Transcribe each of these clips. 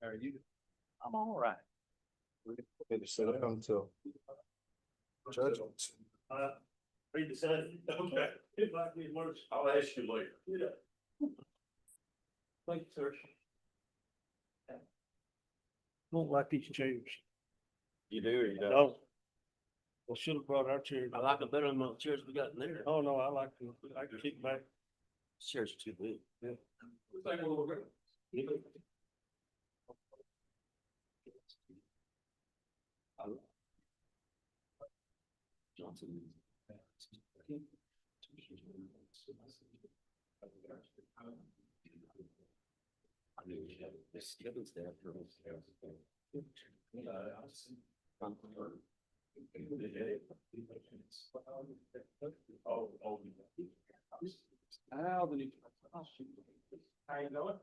How are you? I'm all right. Good to sit up until. Judgment. Read the Senate. Okay. It might be worse. I'll ask you later. Yeah. Thank you, sir. Don't like these chairs. You do or you don't? No. We should have brought our chairs. I like them better than the chairs we got in there. Oh, no, I like to kick back. Chairs are too big. Yeah. Johnson. I knew we had this Kevin's dad for his How you doing?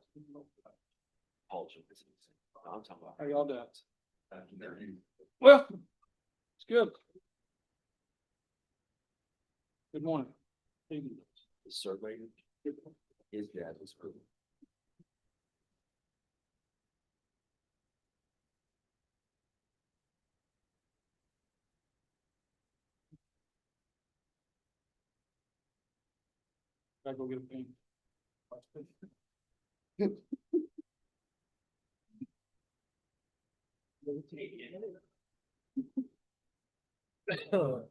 I'm talking about. How y'all doing? Well, it's good. Good morning. The surveyor, his dad was pretty. Gotta go get a pen. Oh,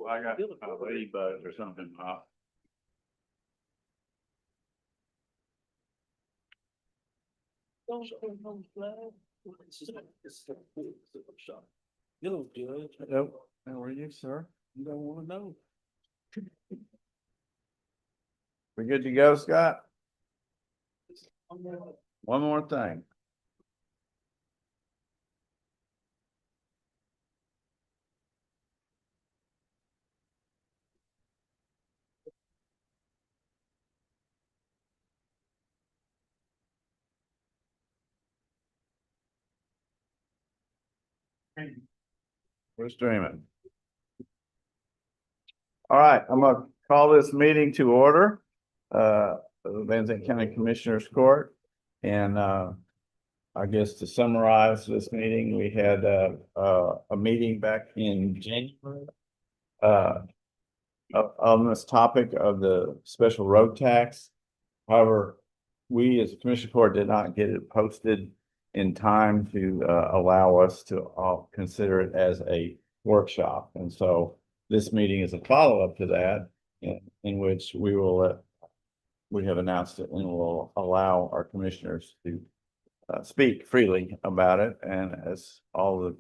I got ladybugs or something. Hello, Judge. Hello, how are you, sir? You don't wanna know. We good to go, Scott? One more thing. We're streaming. All right, I'm gonna call this meeting to order. The Van Zandt County Commissioners Court. And I guess to summarize this meeting, we had a meeting back in January. On this topic of the special road tax. However, we as a commission court did not get it posted in time to allow us to all consider it as a workshop. And so this meeting is a follow-up to that, in which we have announced it and will allow our commissioners to speak freely about it. And as all the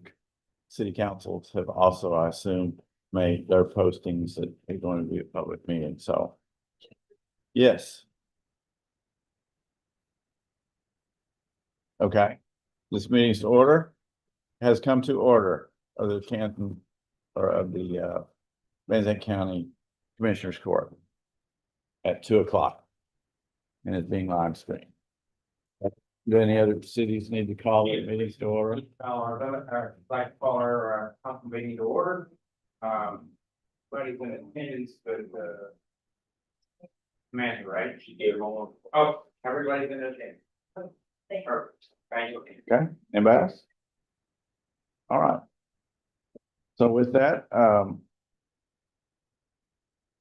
city councils have also, I assume, made their postings that they're going to be a public meeting. So, yes. Okay, this meeting's order has come to order of the Canton or of the Van Zandt County Commissioners Court at 2:00, and it's being live streamed. Do any other cities need to call their meetings to order? I'd like to call our council meeting to order. Everybody's in attendance, but Amanda, right? She gave them all. Oh, everybody's in attendance. Perfect. Thank you. Okay, anybody else? All right. So with that,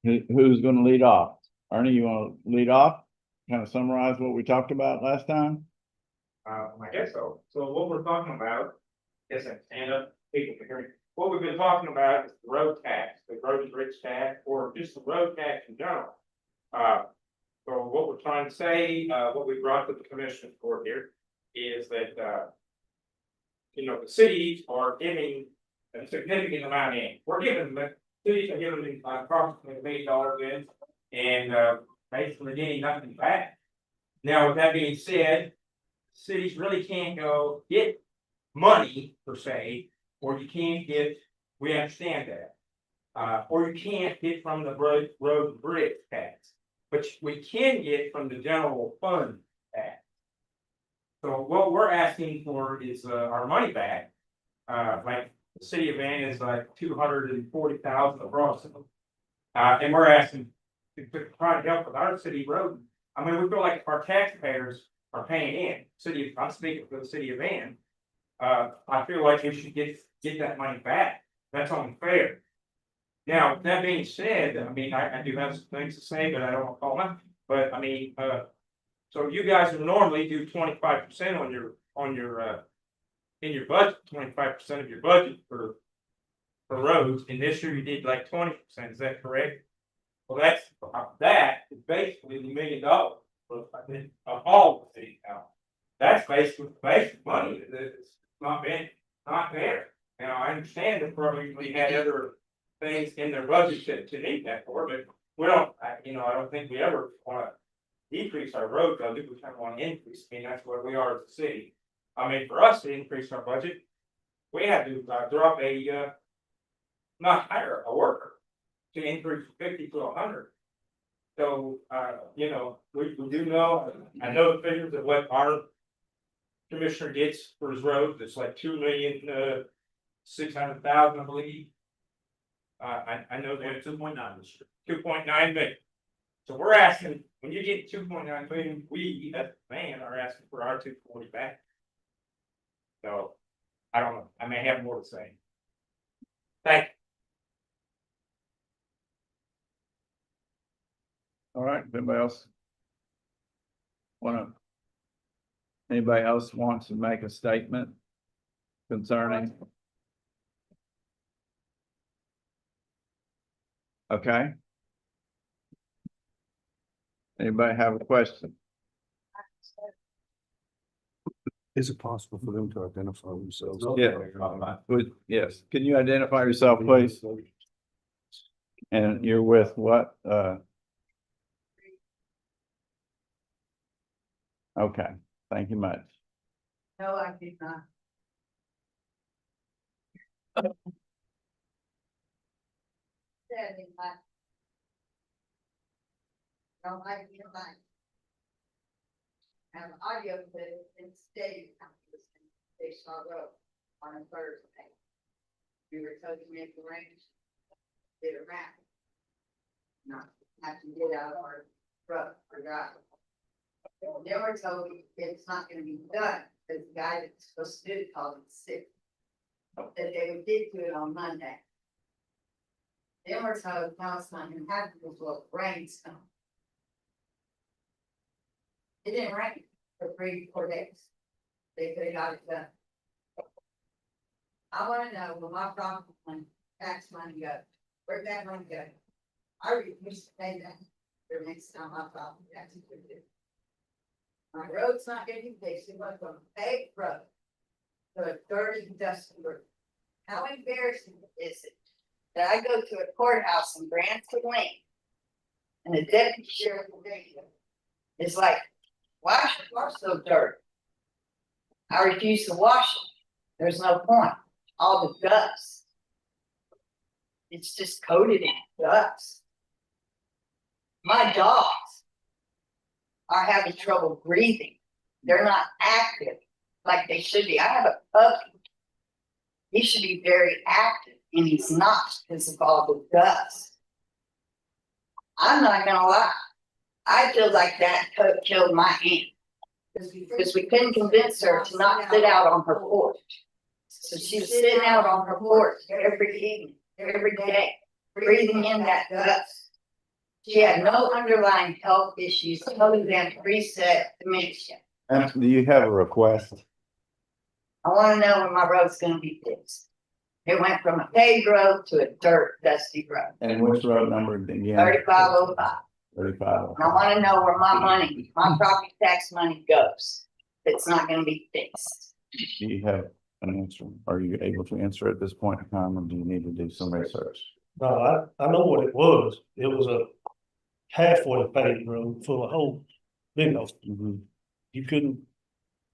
who's going to lead off? Ernie, you want to lead off? Kind of summarize what we talked about last time? I guess so. So what we're talking about, yes, and stand up, people can hear me. What we've been talking about is the road tax, the road rich tax, or just the road tax in general. So what we're trying to say, what we brought to the commissioner's court here is that, the cities are giving a significant amount in. We're giving the cities are giving approximately $1 million in and basically getting nothing back. Now, with that being said, cities really can't go get money per se, or you can't get, we understand that. Or you can't get from the road and bridge tax, but we can get from the general fund tax. So what we're asking for is our money back. Like The city of Van is like 240,000 across. And we're asking to try to help with our city road. I mean, we feel like our taxpayers are paying in, I'm speaking for the city of Van. I feel like we should get that money back, that's only fair. Now, that being said, I mean, I do have some things to say, but I don't want to call them, but I mean, so you guys would normally do 25% on your in your budget, 25% of your budget for roads, and this year you did like 20%, is that correct? Well, that is basically the $1 million of all the city now. That's basically basic money that's not there. Now, I understand that probably had other things in their budget to need that for, but we don't, I don't think we ever wanna decrease our road budget, we kind of want to increase, I mean, that's where we are as a city. I mean, for us to increase our budget, we have to drop not hire a worker to increase from 50 to 100. So, we do know, I know the figures of what our commissioner gets for his roads, it's like 2,600,000, I believe. I know that 2.9 this year. 2.9 million. So we're asking, when you get 2.9 million, we as a man are asking for our 240 back. So, I don't know, I may have more to say. Thank you. All right, anybody else? Anybody else wants to make a statement concerning? Okay. Anybody have a question? Is it possible for them to identify themselves? Yes, can you identify yourself, please? And you're with what, Okay, thank you much. No, I did not. Said in my. No, I did not. Have audio clip in state, they saw road on a Thursday. We were told to make the range, did a map. Not have to get out of our truck or drive. They were told it's not gonna be done, because the guy that's supposed to do it called it sick. That they would get to it on Monday. Then we're told, no, it's not gonna happen because the rain's coming. It didn't rain for 3-4 days. They could have got it done. I wanna know where my property money, tax money go, where'd that money go? I refuse to pay that the next time my property taxes are due. My road's not gonna be fixed, it went from a paved road to a dirty, dusty road. How embarrassing is it that I go to a courthouse in Branson Lane and the deputy sheriff of Dayton is like, why is your car so dirty? I refuse to wash it. There's no point. All the dust. It's just coated in dust. My dogs are having trouble breathing. They're not active like they should be. I have a puppy. He should be very active, and he's not because of all the dust. I'm not gonna lie. I feel like that killed my aunt because we couldn't convince her to not sit out on her porch. So she was sitting out on her porch every evening, every day, breathing in that dust. She had no underlying health issues other than reset dementia. Do you have a request? I want to know when my road's going to be fixed. It went from a paved road to a dirt, dusty road. And which road number again? 3505. 35. And I want to know where my money, my property tax money goes. It's not going to be fixed. Do you have an answer? Are you able to answer at this point in time, or do you need to do some research? No, I know what it was. It was a halfway paved road full of holes. Big holes. Mhm. You couldn't,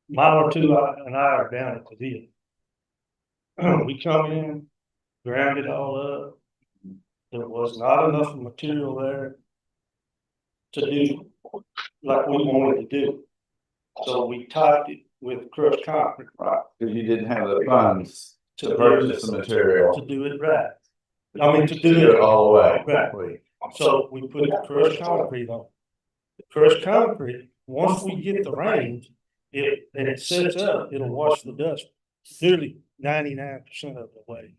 mile or two an hour down it to the end. We come in, ground it all up. There was not enough material there to do like we wanted to do. So we topped it with crushed concrete. Right, because you didn't have the funds To purchase the material. To do it right. I mean, to To do do it it all the way. right. So we put the crushed concrete on. The crushed concrete, once we get the rains, and it sets up, it'll wash the dust nearly 99% of the way.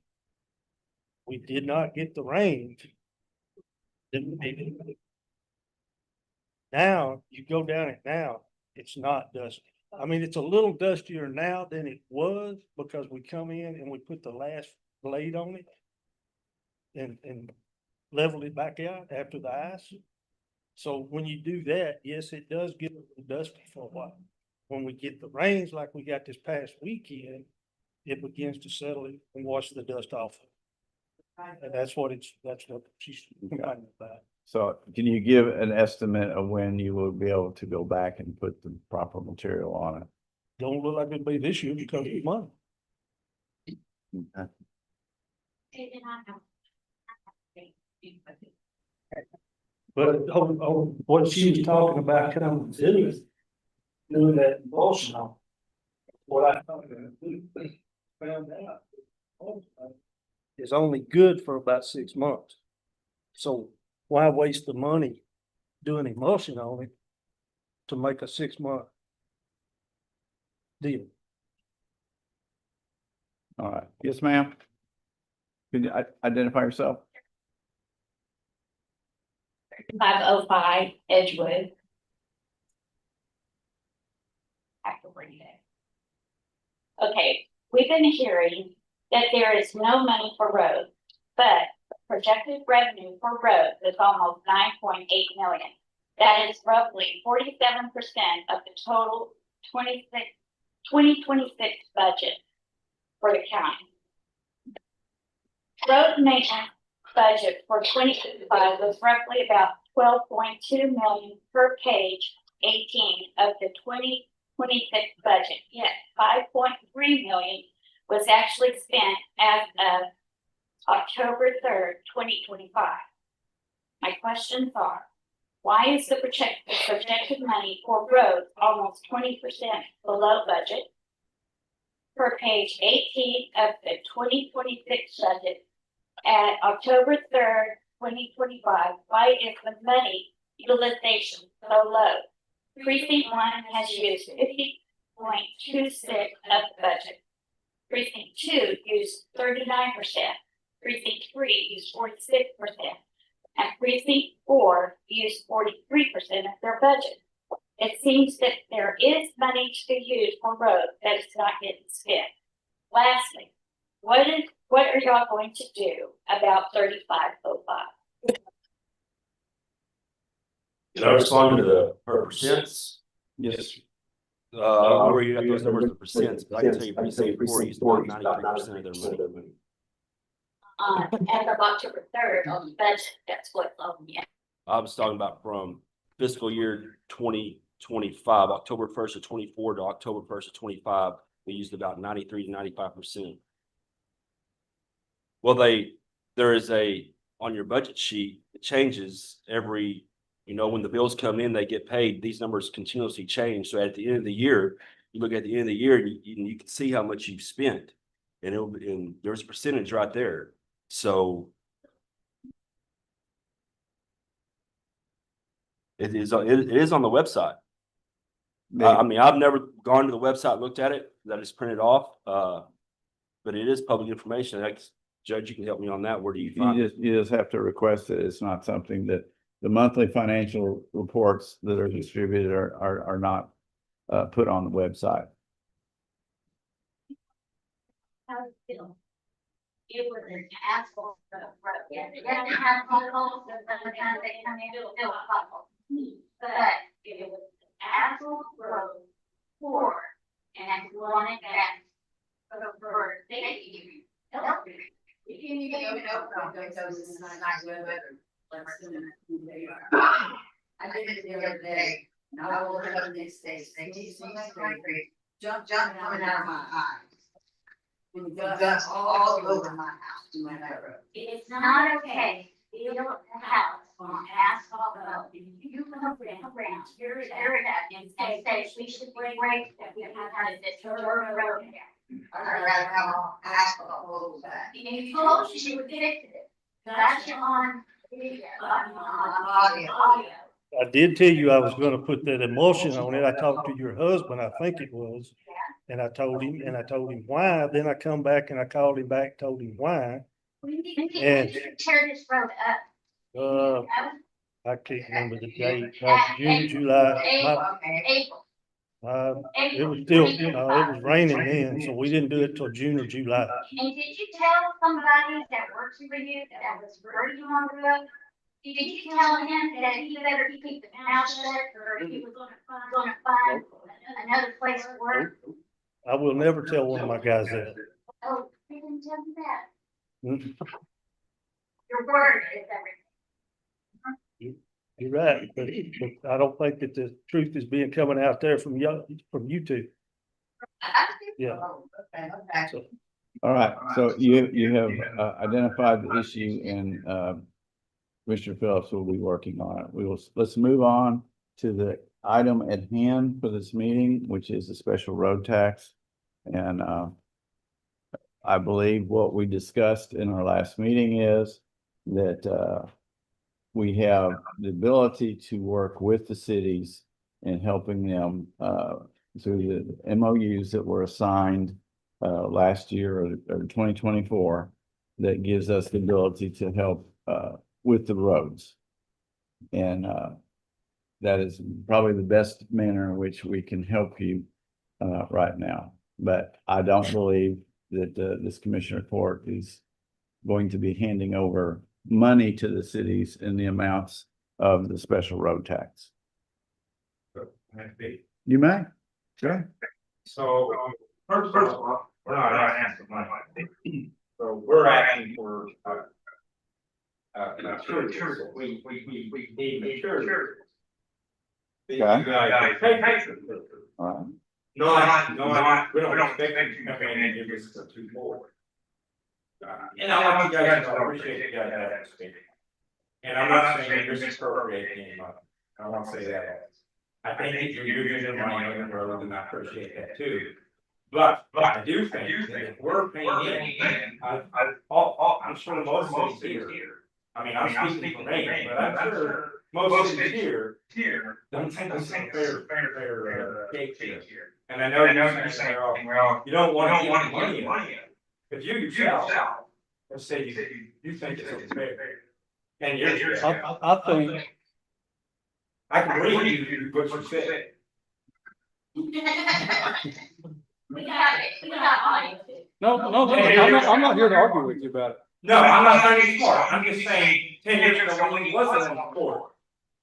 We did not get the rain. Now, you go down it now, it's not dusty. I mean, it's a little dustier now than it was because we come in and we put the last blade on it. And leveled it back out after the ice. So when you do that, yes, it does get a little dusty for a while. When we get the rains like we got this past weekend, it begins to settle it and wash the dust off. And that's what she's complaining about. So can you give an estimate of when you will be able to go back and put the proper material on it? Don't look like it'll be this year because of money. But what she was talking about coming to doing that emulsion on. What I found out is only good for about 6 months. So why waste the money doing emulsion on it to make a 6-month deal? All right. Yes, ma'am. Can you identify yourself? 505 Edgewood. I have to bring it. Okay, we've been hearing that there is no money for roads, but projected revenue for roads is almost 9.8 million. That is roughly 47% of the total 2026 budget for the county. Road maintenance budget for 2025 was roughly about 12.2 million per page 18 of the 2026 budget. Yet 5.3 million was actually spent as of October 3rd, 2025. My questions are, why is the projected money for roads almost 20% below budget? Per page 18 of the 2026 budget, at October 3rd, 2025, why is the money utilization so low? Precinct 1 has used 50.26% of the budget. Precinct 2 used 39%. Precinct 3 used 46%. And Precinct 4 used 43% of their budget. It seems that there is money to be used for roads that is not getting spent. Lastly, what are y'all going to do about 3505? Can I respond to her percents? Yes. Where you got those numbers of percents, but I can tell you precinct 4 used about 93% of their money. As of October 3rd on the budget, that's what's on yet. I was talking about from fiscal year 2025, October 1st of 24 to October 1st of 25, we used about 93 to 95%. Well, there is on your budget sheet, it changes every, when the bills come in, they get paid, these numbers continuously change. So at the end of the year, you look at the end of the year, and you can see how much you've spent, and there's a percentage right there. So it is on the website. I mean, I've never gone to the website, looked at it, that is printed off, but it is public information. Judge, you can help me on that. Where do you find it? You just have to request it. It's not something that the monthly financial reports that are distributed are not put on the website. How does it feel? It was an asphalt road. Yes, it doesn't have potholes, and sometimes they come in and fill potholes. But it was an asphalt road for, and I wanted that for safety. You can even open those is not good weather. I did it the other day, and I woke up the next day, jump coming out of my eyes. And dust all over my house, in my road. It's not okay to build a house on asphalt road. If you come around, tear it up and say we should break that we have had this road. I'd rather have asphalt roads back. If you told us you would fix it, that's on video, on Audio. audio. I did tell you I was gonna put that emulsion on it. I talked to your husband, I think it was. And I told him why, then I come back and I called him back, told him why. We need And- to tear this road up. I can't remember the date, June, July, April. it was still, it was raining then, so we didn't do it till June or July. And did you tell somebody that works for you that was working on the road? Did you tell him that he better keep the mouth shut or he was gonna find another place to work? I will never tell one of my guys that. Oh, they didn't tell you that. Mm, Your word is everything. You're right, but I don't think that the truth is being coming out there from you two. Yeah. Okay. So, All right, so you have identified the issue and Commissioner Phillips will be working on it. Let's move on to the item at hand for this meeting, which is the special road tax. And I believe what we discussed in our last meeting is that we have the ability to work with the cities in helping them through the MOUs that were assigned last year or 2024 that gives us the ability to help with the roads. And that is probably the best manner in which we can help you right now. But I don't believe that this commissioner court is going to be handing over money to the cities in the amounts of the special road tax. You may. Sure. So, first of all, we're not asking for money. So we're asking for, materials. We need materials. Okay. You guys pay for it. All right. No, we don't expect you to come in and give us a two more. And I want you guys to appreciate you guys having speaking. And I'm not saying you're misappropriating any money. I won't say that. I think that you're using your money on the road and I appreciate that too. But I do think that if we're paying in, I'm sure most cities here. I mean, I'm speaking for me, but I'm sure most cities here don't think this is a fair cake here. And I know you're saying, well, you don't want to get money in. But you yourself, let's say you think it's fair. And you're, I think, I can read you what you said. We got audio. no, I'm not here to argue with you about it. No, I'm not trying to be smart, I'm just saying, 10 years ago, when we wasn't on the court,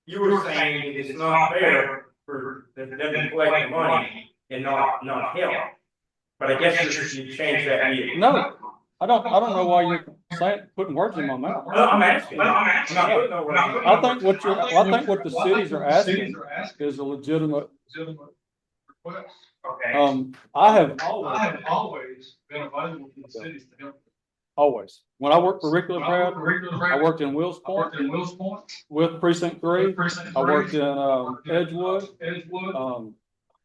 you were saying it's not fair for them to collect the money and not help. But I guess you changed that view. No, I don't know why you're putting words in my mouth. No, I'm asking. I'm not putting no words in your mouth. I think what the cities are asking is a legitimate. Okay. I have always been available to the cities to help. always, when I worked for Rick Proud, I worked in Wills Point with Precinct 3. I worked in Edgewood.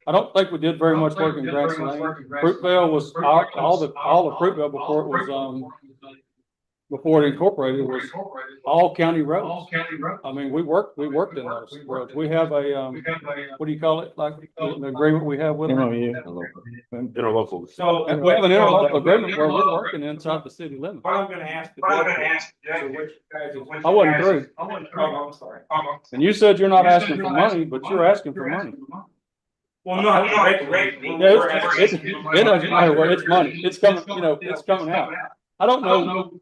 I don't think we did very much work in Grants Lane. Fruitvale was all the Fruitvale before it was before it incorporated was all county roads. I mean, we worked in those roads. We have a what do you call it? Like an agreement we have with them. MOU. Interlocal. So. And we have an interlocal agreement where we're working inside the city limits. What I'm gonna ask the judge. I wasn't through. Oh, I'm sorry. And you said you're not asking for money, but you're asking for money. Well, no, Yeah, it doesn't matter what, it's money. It's coming, it's coming out. I don't know,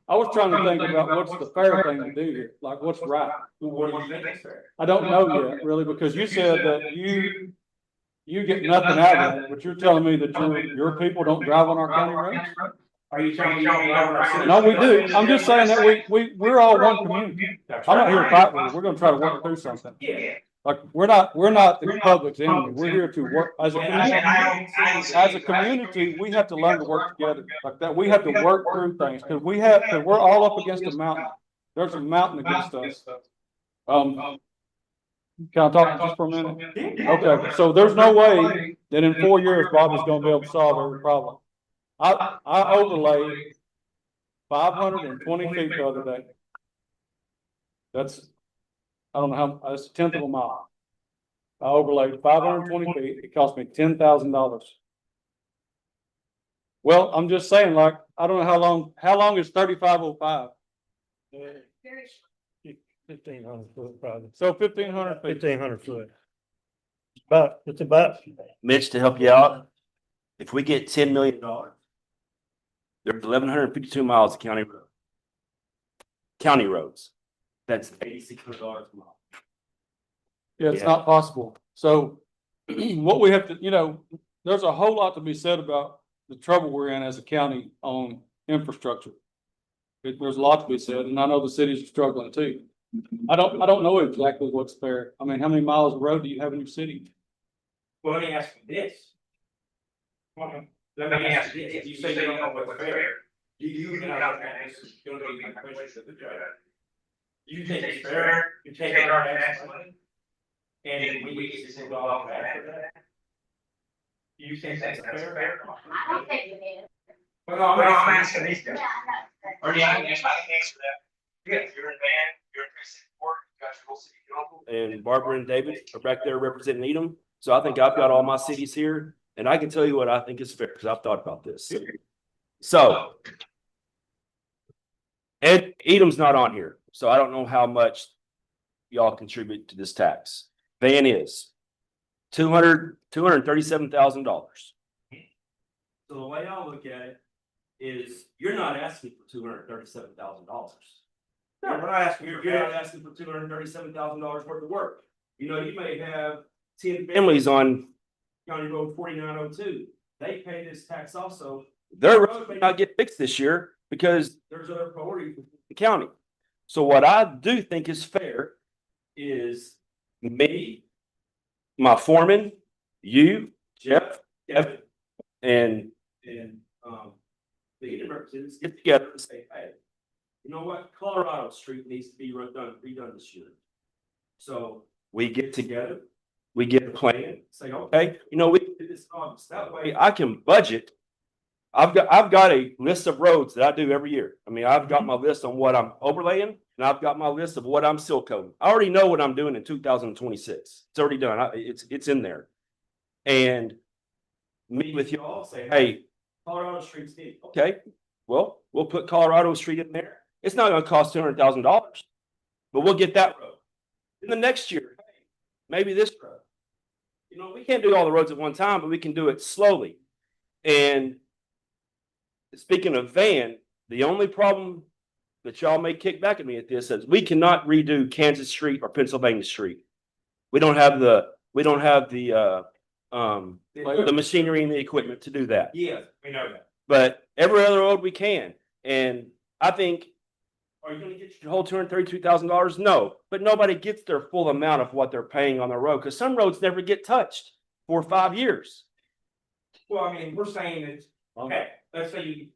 I was trying to think about what's the fair thing to do here, like what's right. What do you think is fair? I don't know yet, really, because you said that you get nothing out of it, but you're telling me that your people don't drive on our county roads? Are you telling me you don't drive on our city? No, we do. I'm just saying that we're all one community. I'm not here to fight with you. We're gonna try to work through something. Yeah. Like, we're not the public's enemy. We're here to work as a community. As a community, we have to learn to work together like that. We have to work through things because we're all up against a mountain. There's a mountain against us. Can I talk just for a minute? Okay, so there's no way that in 4 years Bob is gonna be able to solve every problem. I overlaid 520 feet the other day. That's, I don't know how, that's a tenth of a mile. I overlaid 520 feet. It cost me $10,000. Well, I'm just saying, like, I don't know how long is 3505? 1,500 foot probably, So 1,500 feet. 1,500 foot. It's about, Mitch, to help you out, if we get $10 million, there's 1,152 miles of county road. County roads. That's $8,600 a mile. Yeah, it's Yeah. not possible. So what we have to, there's a whole lot to be said about the trouble we're in as a county on infrastructure. There's a lot to be said, and I know the cities are struggling too. I don't know exactly what's fair. I mean, how many miles of road do you have in your city? Well, let me ask you this. Let me ask you this, you say you don't know what's fair. Do you know this is gonna be my question to the judge? Do you think it's fair, you take our tax money? And we get this involved back for that? Do you think that's fair? I don't think it is. Well, no, I'm asking these guys. Yeah, I know. Or do you have any answer that? Yeah, you're in band, you're in precinct court, you got your whole city council. And Barbara and David are back there representing Needham. So I think I've got all my cities here, and I can tell you what I think is fair, because I've thought about this. So Ed, Edam's not on here, so I don't know how much y'all contribute to this tax. Van is $237,000. So the way I look at it is, you're not asking for $237,000. No, we're not asking. You're not asking for $237,000 worth of work. You may have 10 families on County Road 4902. They pay this tax also. Their road may not get fixed this year because there's other priorities in the county. So what I do think is fair is me, my foreman, you, Jeff, Kevin, and the union representatives get together and say, hey, you know what? Colorado Street needs to be redone this year. So we get together, we get a plan, say, okay, we can do this in August. That way I can budget. I've got a list of roads that I do every year. I mean, I've got my list on what I'm overlaying, and I've got my list of what I'm seal coating. I already know what I'm doing in 2026. It's already done. It's in there. And meet with y'all, say, hey, Colorado Street's needed. Okay, well, we'll put Colorado Street in there. It's not gonna cost $200,000, but we'll get that road. In the next year, hey, maybe this road. We can't do all the roads at one time, but we can do it slowly. And speaking of Van, the only problem that y'all may kick back at me at this is we cannot redo Kansas Street or Pennsylvania Street. We don't have the machinery and the equipment to do that. Yeah, we know that. But every other road we can. And I think, are you gonna get your whole $232,000? No, but nobody gets their full amount of what they're paying on the road, because some roads never get touched for 5 years. Well, I mean, we're saying it's, okay, let's say you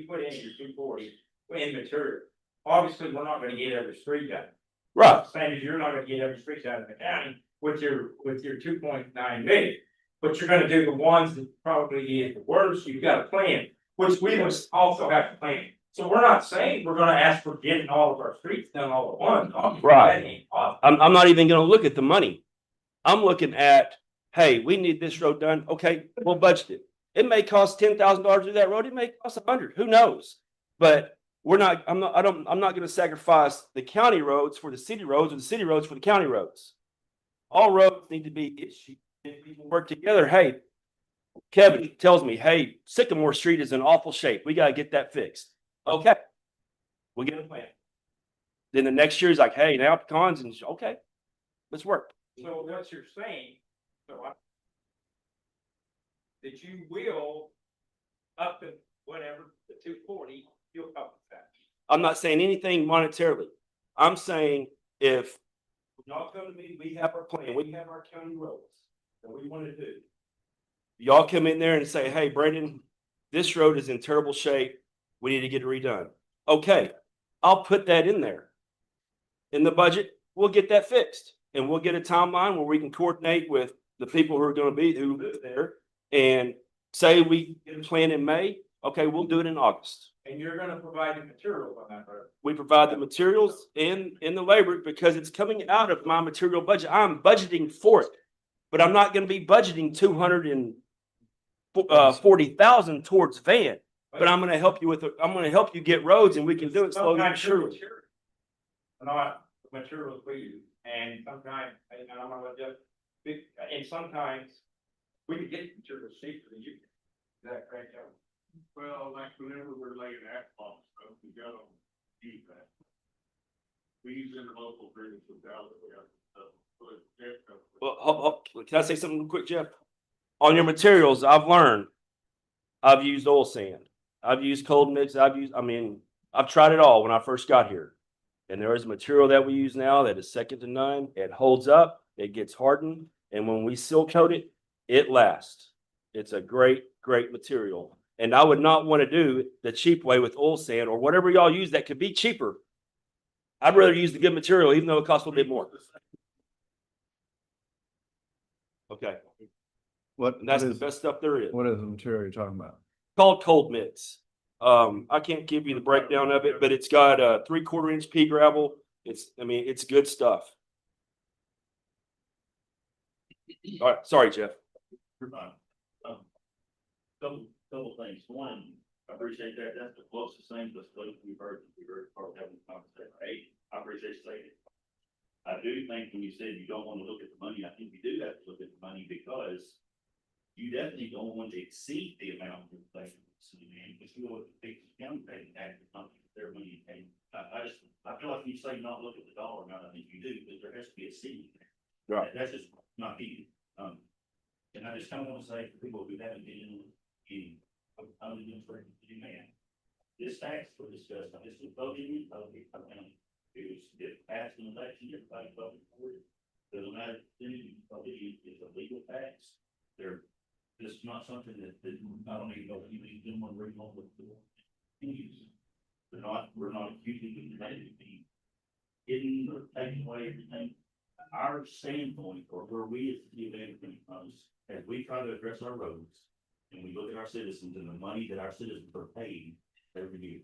put in your 240 in material. Obviously, we're not gonna get every street done. Right. Same as you're not gonna get every street done in the county with your 2.9 million. But you're gonna do the ones that probably is the worst. You've got a plan, which we must also have to plan. So we're not saying we're gonna ask for getting all of our streets done all at once. Right. That ain't possible. I'm not even gonna look at the money. I'm looking at, hey, we need this road done. Okay, we'll budget it. It may cost $10,000 to do that road. It may cost 100. Who knows? But I'm not gonna sacrifice the county roads for the city roads or the city roads for the county roads. All roads need to be issued. People work together. Hey, Kevin tells me, hey, Sycamore Street is in awful shape. We got to get that fixed. Okay. We'll get a plan. Then the next year is like, hey, now pecans, and okay, let's work. So what you're saying, that you will up to whatever, the 240, you'll up that. I'm not saying anything monetarily. I'm saying if y'all come to me, we have our plan, we have our county roads that we want to do. Y'all come in there and say, hey, Brandon, this road is in terrible shape. We need to get it redone. Okay, I'll put that in there. In the budget, we'll get that fixed. And we'll get a timeline where we can coordinate with the people who live there and say we get a plan in May. Okay, we'll do it in August. And you're gonna provide the materials on that road. We provide the materials and the labor because it's coming out of my material budget. I'm budgeting for it. But I'm not gonna be budgeting 240,000 towards van. But I'm gonna help you I'm gonna help you get roads and we can do it slowly and surely. Not the materials we use, and sometimes, and I'm gonna let you, and sometimes we can get materials cheaper than you can. Is that correct, Joe? Well, like whenever we're laying asphalt stuff, we gotta use that. We use interlocal agreements with Dallas, we have to put it. Well, can I say something real quick, Jeff? On your materials, I've learned, I've used oil sand. I've used cold mix. I've tried it all when I first got here. And there is a material that we use now that is second to none. It holds up, it gets hardened, and when we seal coat it, it lasts. It's a great, great material. And I would not want to do the cheap way with oil sand or whatever y'all use that could be cheaper. I'd rather use the good material, even though it costs a little bit more. Okay, What, and that's the best stuff there is. what is the material you're talking about? Called cold mix. I can't give you the breakdown of it, but it's got a 3/4 inch pea gravel. It's good stuff. All right, sorry, Jeff. You're fine. Couple things. One, I appreciate that. That's the closest thing to what we've heard part of having a conversation. Hey, I appreciate you saying it. I do think when you said you don't want to look at the money, I think you do have to look at the money because you definitely don't want to exceed the amount of things. Because you know what the big county paying tax is not their money paying. I feel like when you say not look at the dollar amount, I think you do, because there has to be a seed. Right. That's just not me. And I just kind of want to say for people who haven't been in, I'm man. This tax we're discussing, this is voting, it was, if passed an election, everybody voted for it. Doesn't matter, it's a legal tax. This is not something that I don't even know if you need one read on with the continues. We're not accusing you of being hidden or taking away everything. Our standpoint, or where we as the city of Anderson comes, as we try to address our roads, and we look at our citizens and the money that our citizens are paid every year.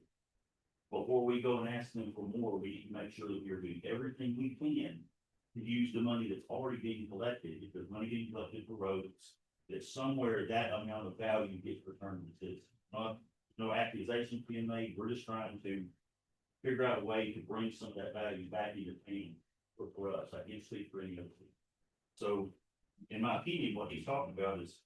Before we go and ask them for more, we need to make sure that we're doing everything we can to use the money that's already being collected. If there's money being collected for roads, that somewhere that amount of value gets returned to citizens. No accusations being made. We're just trying to figure out a way to bring some of that value back into paying for us. I can't speak for any of them. So, in my opinion, what he's talking about is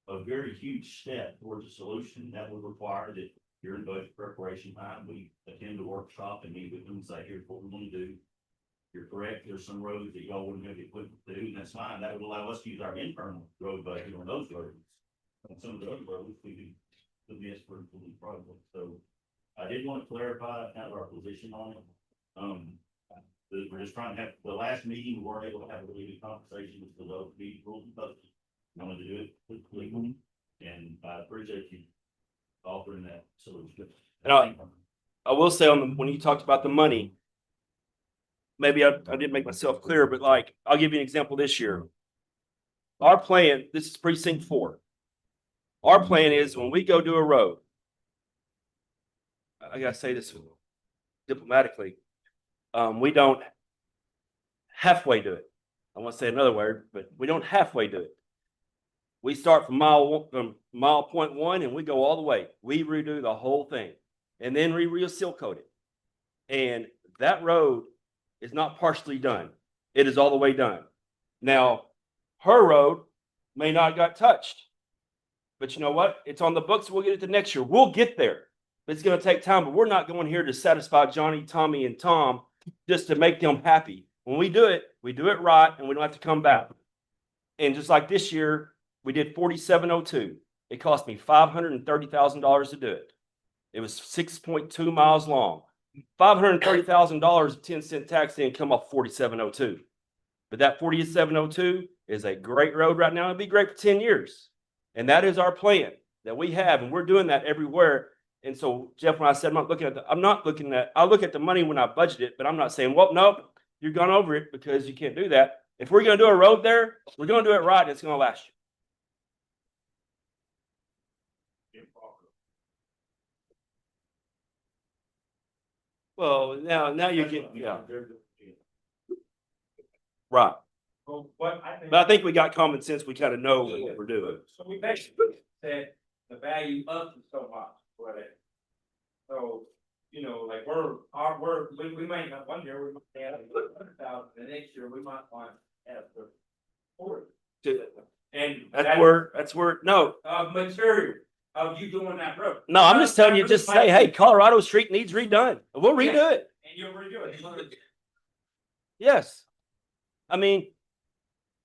a very huge step towards a solution that would require that during budget preparation time, we attend a workshop and meet with them and say, here's what we want to do. You're correct, there's some roads that y'all wouldn't have equipment to do, and that's fine. That would allow us to use our internal road budget on those roads. On some of the other roads, we do the best for the project. So I did want to clarify kind of our position on it. We're just trying to have, the last meeting, we weren't able to have a really good conversation with the local meeting rules and budget. I wanted to do it quickly, and I appreciate you offering that solution. And I will say when you talked about the money, maybe I didn't make myself clear, but like, I'll give you an example this year. Our plan, this is precinct 4. Our plan is when we go do a road, I gotta say this diplomatically, we don't halfway do it. I want to say another word, but we don't halfway do it. We start from mile point 1 and we go all the way. We redo the whole thing and then we seal coat it. And that road is not partially done. It is all the way done. Now, her road may not got touched, but you know what? It's on the books. We'll get it the next year. We'll get there. But it's going to take time, but we're not going here to satisfy Johnny, Tommy, and Tom just to make them happy. When we do it right, and we don't have to come back. And just like this year, we did 4702. It cost me $530,000 to do it. It was 6.2 miles long. $530,000, 10-cent tax didn't come off 4702. But that 4702 is a great road right now. It'd be great for 10 years. And that is our plan that we have. And we're doing that everywhere. And so, Jeff, when I said I look at the money when I budget it, but I'm not saying, well, no, you've gone over it because you can't do that. If we're going to do a road there, we're going to do it right. And it's going to last you. Well, now you get, yeah, right. Well, what I think. But I think we got common sense. We kind of know what we're doing. So we basically said the value up to so much, whatever. So, you know, like we might not, one year we might have 100,000, the next year we might want to have 40. And That's where, no, material of you doing that road. no, I'm just telling you, just say, hey, Colorado Street needs redone. We'll redo it. And you'll redo it. Yes. I mean,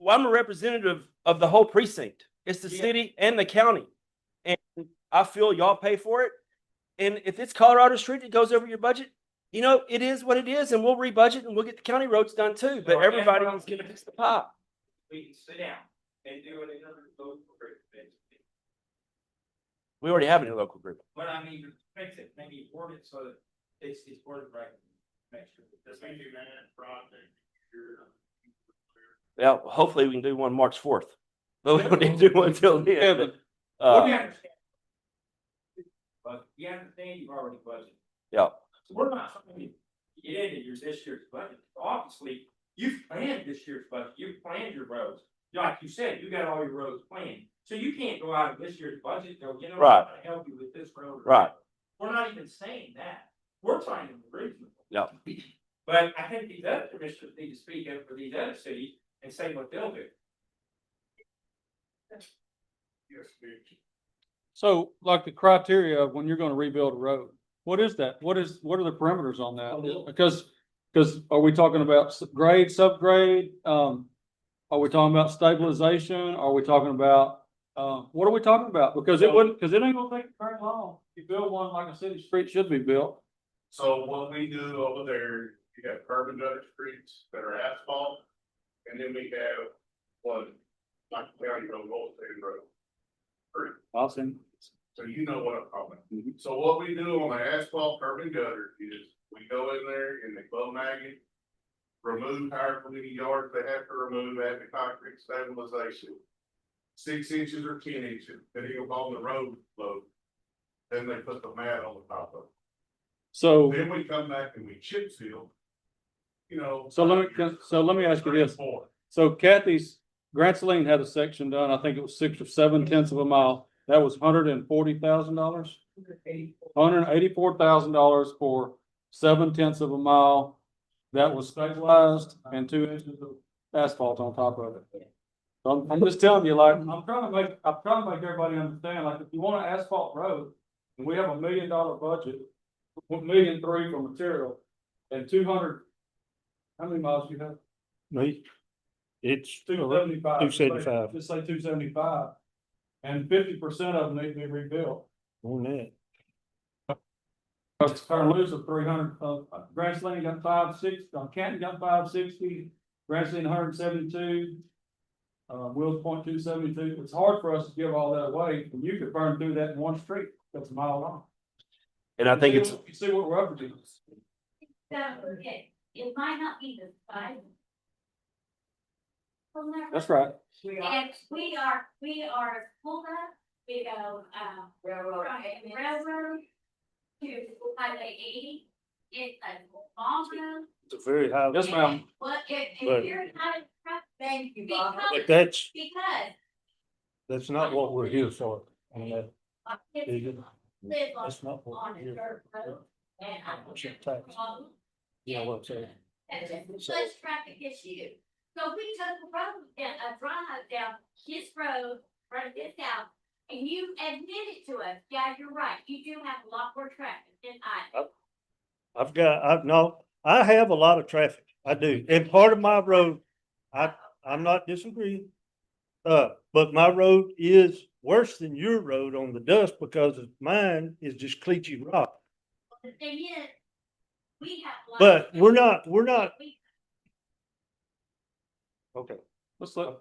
well, I'm a representative of the whole precinct. It's the Yeah. city and the county. And I feel y'all pay for it. And if it's Colorado Street that goes over your budget, you know, it is what it is, and we'll rebudget and we'll get the county roads done too. But So everybody that's is what I'm gonna fix the pie. We can sit down and do it in another local group. We already have a new local group. But I mean, fix it, maybe word it so that it's worded right. Make sure. That's maybe that project. Yeah, hopefully we can do one March 4th. But we don't need to do one until then. Kevin, Well, you Uh, understand. But you understand you've already budgeted. yeah, So we're not trying to get into this year's budget. Obviously, you've planned this year's budget. You've planned your roads. Like you said, you got all your roads planned. So you can't go out of this year's budget and go, you know, Right. I'm gonna help you with this road. right. We're not even saying that. We're trying to be reasonable. Yeah. But I think these other commissioners need to speak up for these other cities and say what they'll do. Yes, Mitch. so like the criteria of when you're gonna rebuild a road, what is that? What are the parameters on that? Because are we talking about grade, subgrade? Are we talking about stabilization? Are we talking about, what are we talking about? Because it wouldn't, because it ain't gonna take very long. You build one like a city street should be built. So what we do over there, you got curb and gutter streets that are asphalt. And then we have one, like county road, Old State Road. Three. Awesome. So you know what I'm talking about. So what we do on the asphalt curb and gutter is we go in there and they blow maggot. Remove however many yards they have to remove, add the concrete stabilization. 6 inches or 10 inches, depending upon the road load. Then they put the mat on the top of it. So, Then we come back and we chip seal. You know. so let me ask you this. 4. So Kathy's, Grant Saline had a section done, I think it was 6 or 7 tenths of a mile. That was $140,000. $184,000 for 7 tenths of a mile. That was stabilized and 2 inches of asphalt on top of it. So I'm just telling you, like, I'm trying to make everybody understand, like, if you want an asphalt road, and we have $1 million budget, $1.3 million for material, and 200, how many miles do you have? Me, it's 275. 275. Just say 275. And 50% of them need to be rebuilt. on that. Turn loose of 300, Grand Sling got 560, Canton got 560, Grand Sling 172. Wills Point 272. It's hard for us to give all that away, and you could burn through that in one street, that's a mile long. And I think it's, You see what we're up against. Don't forget, it might not be the size. That's right. And we are pulled up, we go, Railroad. from railroad to highway 80. It's a long road. It's a very high. Yes, ma'am. Well, But- if you're not, Thank you, Bob. But that's because not what we're here for. On that, my is kids it? live That's not what on we're a here dirt for. road. And I. What's your tax? Yeah, what I'm saying. That's a less traffic issue. So we took a road, a drive down this road, right this out, and you admitted to us, yeah, you're right, you do have a lot more traffic than I. I have a lot of traffic. I do. And part of my road, I'm not disagreeing. But my road is worse than your road on the dust because mine is just cleachy rock. The thing is, we have. a lot But of- we're not. We- Okay. Let's let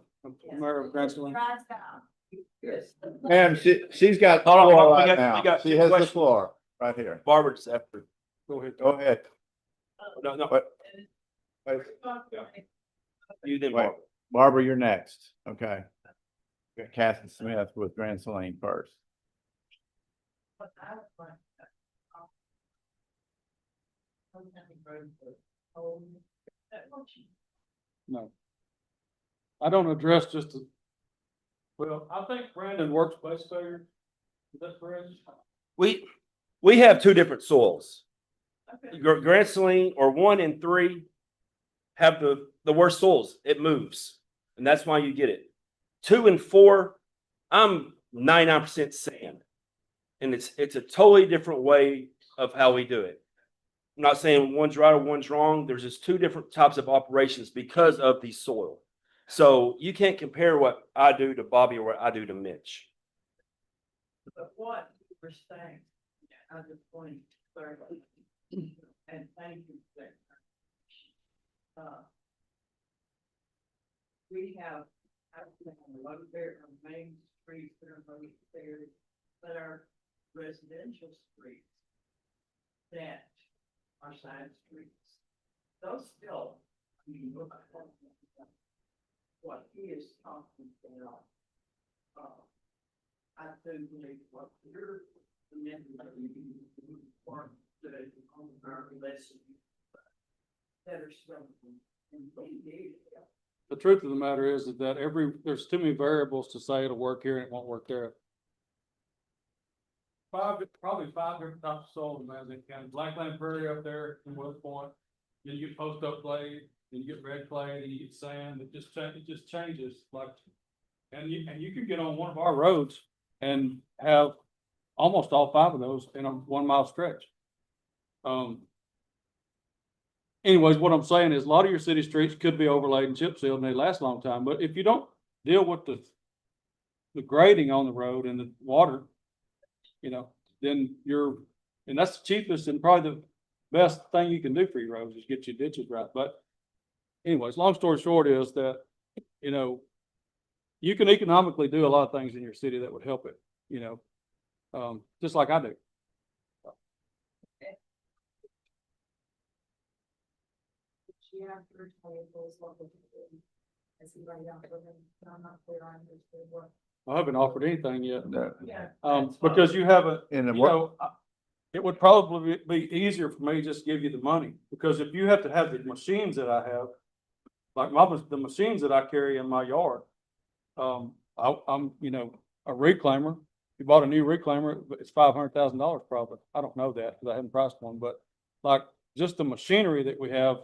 Mayor Grant Saline. Drives down. Ma'am, she's got the Hold on, floor we right got- now. we got She two has the questions. floor right here. Barbara's after. Go ahead. Go ahead. No, Wait, you then, wait. Barbara. Barbara, you're next. Okay. Got Kathy Smith with Grand Saline first. No. I don't address just the. Well, I think Brandon works base failure. Is that correct? We have two different soils. Grand Saline or 1 and 3 have the worst soils. It moves, and that's why you get it. 2 and 4, I'm 99% sand, and it's a totally different way of how we do it. I'm not saying one's right or one's wrong. There's just two different types of operations because of the soil. So you can't compare what I do to Bobby or what I do to Mitch. But what you were saying, I just want to clarify, and thank you for that. We have, I think, a lot of their main streets that are most there, but our residential streets that are side streets, those still, I mean, look at what he is talking about. I do believe what you're or the our lesson that are struggling. The truth of the matter is that there's too many variables to say it'll work here and it won't work there. Probably 5 different types of soil in Madison County. Blackland Prairie up there in West Point. Then you get post oak clay, then you get red clay, then you get sand. It just changes. Like, and you can get on one of our roads and have almost all 5 of those in a 1 mile stretch. Anyways, what I'm saying is a lot of your city streets could be overlaid and chip sealed and they last a long time. But if you don't deal with the grading on the road and the water, then and that's the cheapest and probably the best thing you can do for your roads is get your ditches right. But anyways, long story short is that, you can economically do a lot of things in your city that would help it, just like I do. I haven't offered anything yet. No. Because you haven't, In the it would probably be easier for me to just give you the money, because if you have to have the machines that I have, like the machines that I carry in my yard, I'm a reclaimer. If you bought a new reclaimer, it's $500,000 probably. I don't know that because I haven't priced one, but like just the machinery that we have,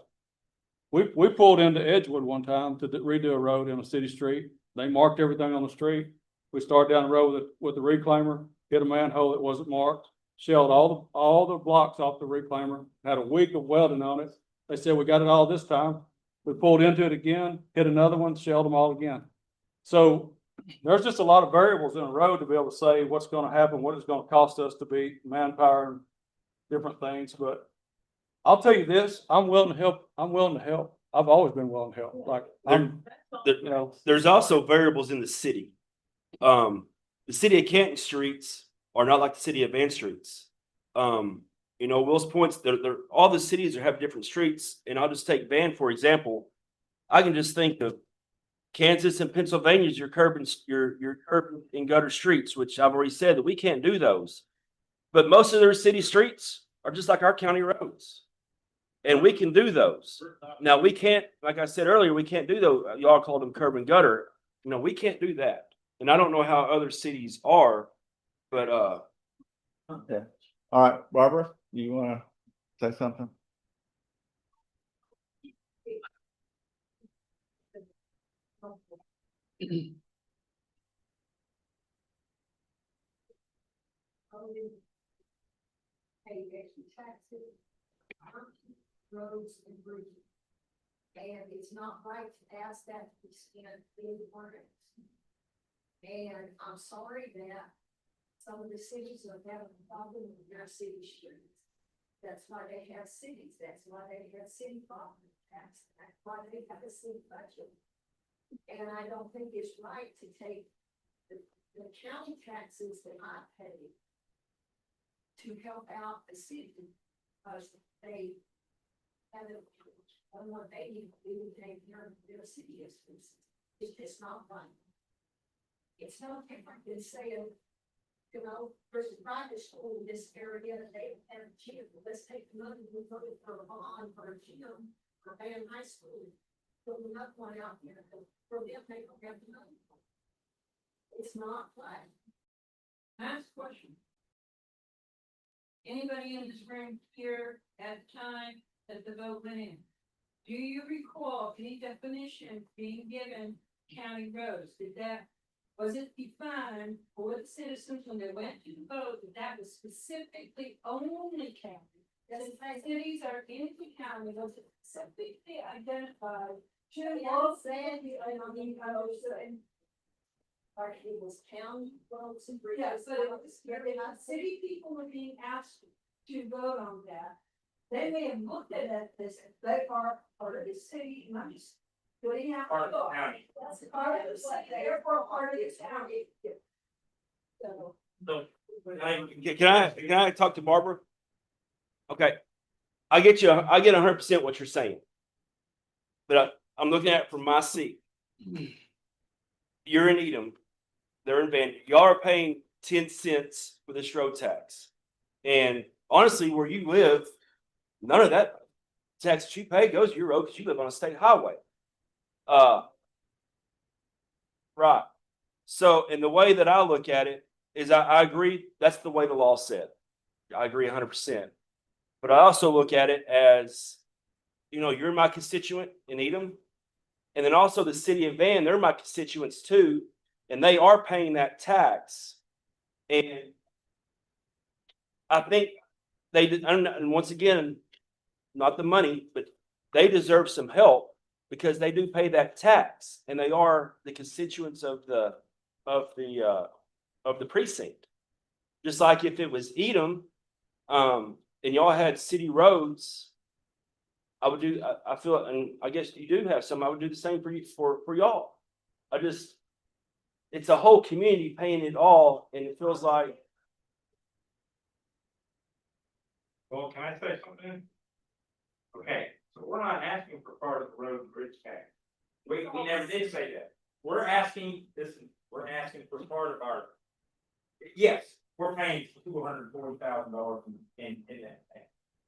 we pulled into Edgewood one time to redo a road in a city street. They marked everything on the street. We started down the road with the reclaimer, hit a manhole that wasn't marked, shelled all the blocks off the reclaimer, had a week of welding on it. They said, we got it all this time. We pulled into it again, hit another one, shelled them all again. So there's just a lot of variables in a road to be able to say what's going to happen, what it's going to cost us to be manpower and different things. But I'll tell you this, I'm willing to help. I've always been willing to help. Like There's also variables in the city. The city of Canton streets are not like the city of Van streets. Will's Point's, all the cities have different streets. And I'll just take Van, for example. I can just think of Kansas and Pennsylvania's your curb and gutter streets, which I've already said that we can't do those. But most of their city streets are just like our county roads. And we can do those. Now we can't, like I said earlier, we can't do those. Y'all called them curb and gutter. We can't do that. And I don't know how other cities are, but Okay. All right, Barbara, you want to say something? Pay extra taxes, roads and bridges. And it's not right to ask that to be spent in ordinance. And I'm sorry that some of the cities are having a problem with their city streets. That's why they have cities. That's why they have city property tax. That's why they have a city budget. And I don't think it's right to take the county taxes that I pay to help out the city because they haven't done what they need to do to take care of their city expenses. It's just not right. It's no different than saying you know, versus private school in this area, they have a gym, let's take the money, we put it for a bond for a gym, for paying high school. So we're not going out there, for them, they don't have the money. It's not like. Last question. Anybody in this room here at the time that the vote went in? Do you recall any definition being given county roads? Was it defined for the citizens when they went to the vote that was specifically only county? That cities are in the county, those are specifically identified. They all said, I mean, I was saying. Or it was county roads and bridges. Yeah, but it was, city people were being asked to vote on that. They may have looked at this, as they are part of the city, and I'm just putting out. Part of the county. That's part of the city, therefore part of the county. So, So, Can I talk to Barbara? Okay, I get 100% what you're saying. But I'm looking at it from my seat. You're in Edom, they're in Van, y'all are paying 10 cents for this road tax. And honestly, where you live, none of that tax that you pay goes to your road because you live on a state highway. Right. So, and the way that I look at it is I agree, that's the way the law said. I agree 100%. But I also look at it as, you're my constituent in Edom. And then also the city of Van, they're my constituents too. And they are paying that tax. And I think they did, and once again, not the money, but they deserve some help because they do pay that tax and they are the constituents of the precinct. Just like if it was Edom, and y'all had city roads, I would do, I feel, and I guess you do have some, I would do the same for you, for y'all. It's a whole community paying it all, and it feels like. well, can I say something? Okay, so we're not asking for part of the road and bridge tax. We never did say that. We're asking for part of our. Yes, we're paying $240,000 in that tax.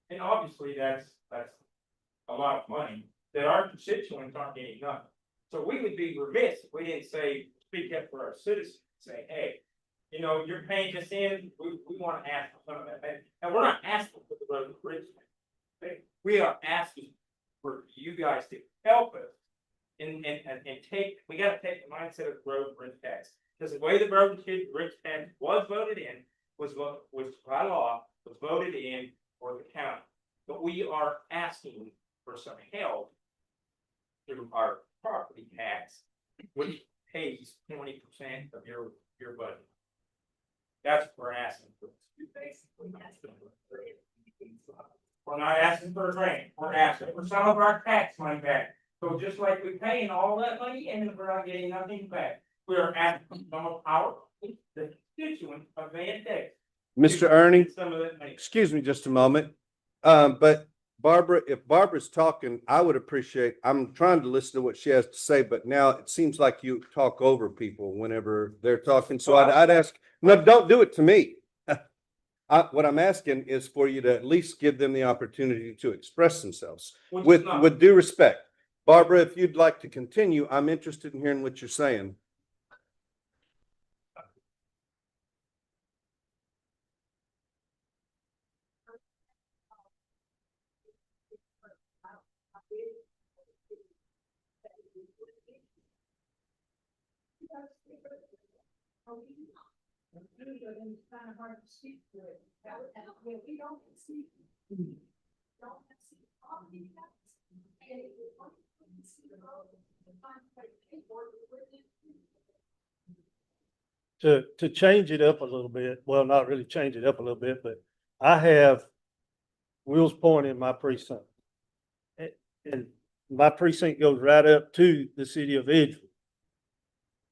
And obviously that's a lot of money that our constituents aren't getting nothing. So we would be remiss if we didn't speak up for our citizens, say, hey, you're paying this in, we want to ask for some of that. And we're not asking for the road and bridge. We are asking for you guys to help us and we gotta take the mindset of road and bridge tax. Because the way the road and bridge tax was voted in, was by law, was voted in for the county. But we are asking for some help through our property tax, which pays 20% of your budget. That's what we're asking for. We're not asking for a grant, we're asking for some of our tax money back. So just like we're paying all that money and we're not getting nothing back, we are asking some of the constituents of Van Texas. Mr. Ernie, Some of that money. excuse me just a moment. But Barbara, if Barbara's talking, I would appreciate, I'm trying to listen to what she has to say, but now it seems like you talk over people whenever they're talking. So I'd ask, no, don't do it to me. What I'm asking is for you to at least give them the opportunity to express themselves with due respect. Barbara, if you'd like to continue, I'm interested in hearing what you're saying. It's kind of hard to speak to it. We don't see. To change it up a little bit, well, not really change it up a little bit, but I have Wills Point in my precinct. And my precinct goes right up to the city of Edgewood.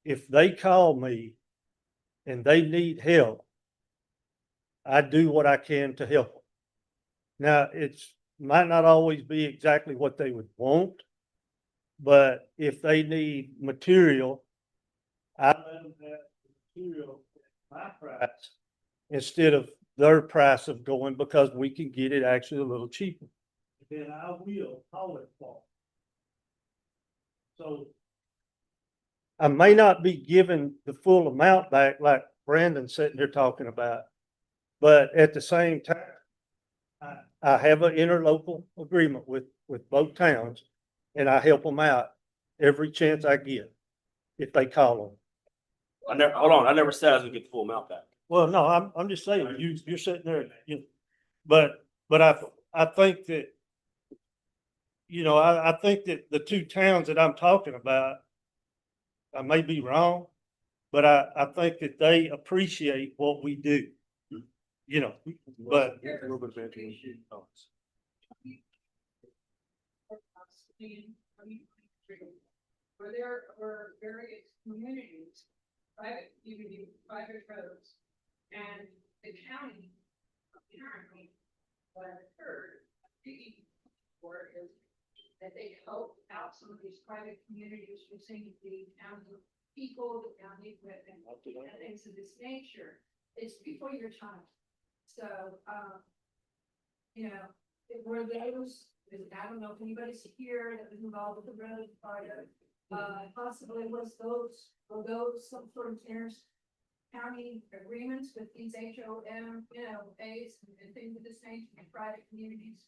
If they call me and they need help, I do what I can to help them. Now, might not always be exactly what they would want, but if they need material, I let them have material at my price instead of their price of going because we can get it actually a little cheaper. Then I will haul it for. So I may not be giving the full amount back like Brandon's sitting here talking about, but at the same time, I have an interlocal agreement with both towns, and I help them out every chance I get if they call them. I never said I was gonna get the full amount back. Well, no, I'm just saying, you're sitting there, but I think that, I think that the two towns that I'm talking about, I may be wrong, but I think that they appreciate what we do. But Where there were various communities, private community, private roads, and the county apparently, what I've heard, for is that they help out some of these private communities using the county people, the county equipment, and things of this nature. It's before your time. So, were those, I don't know if anybody's here that was involved with the road part of, possibly were those some sort of county agreements with these HOM, A's and things of this nature and private communities?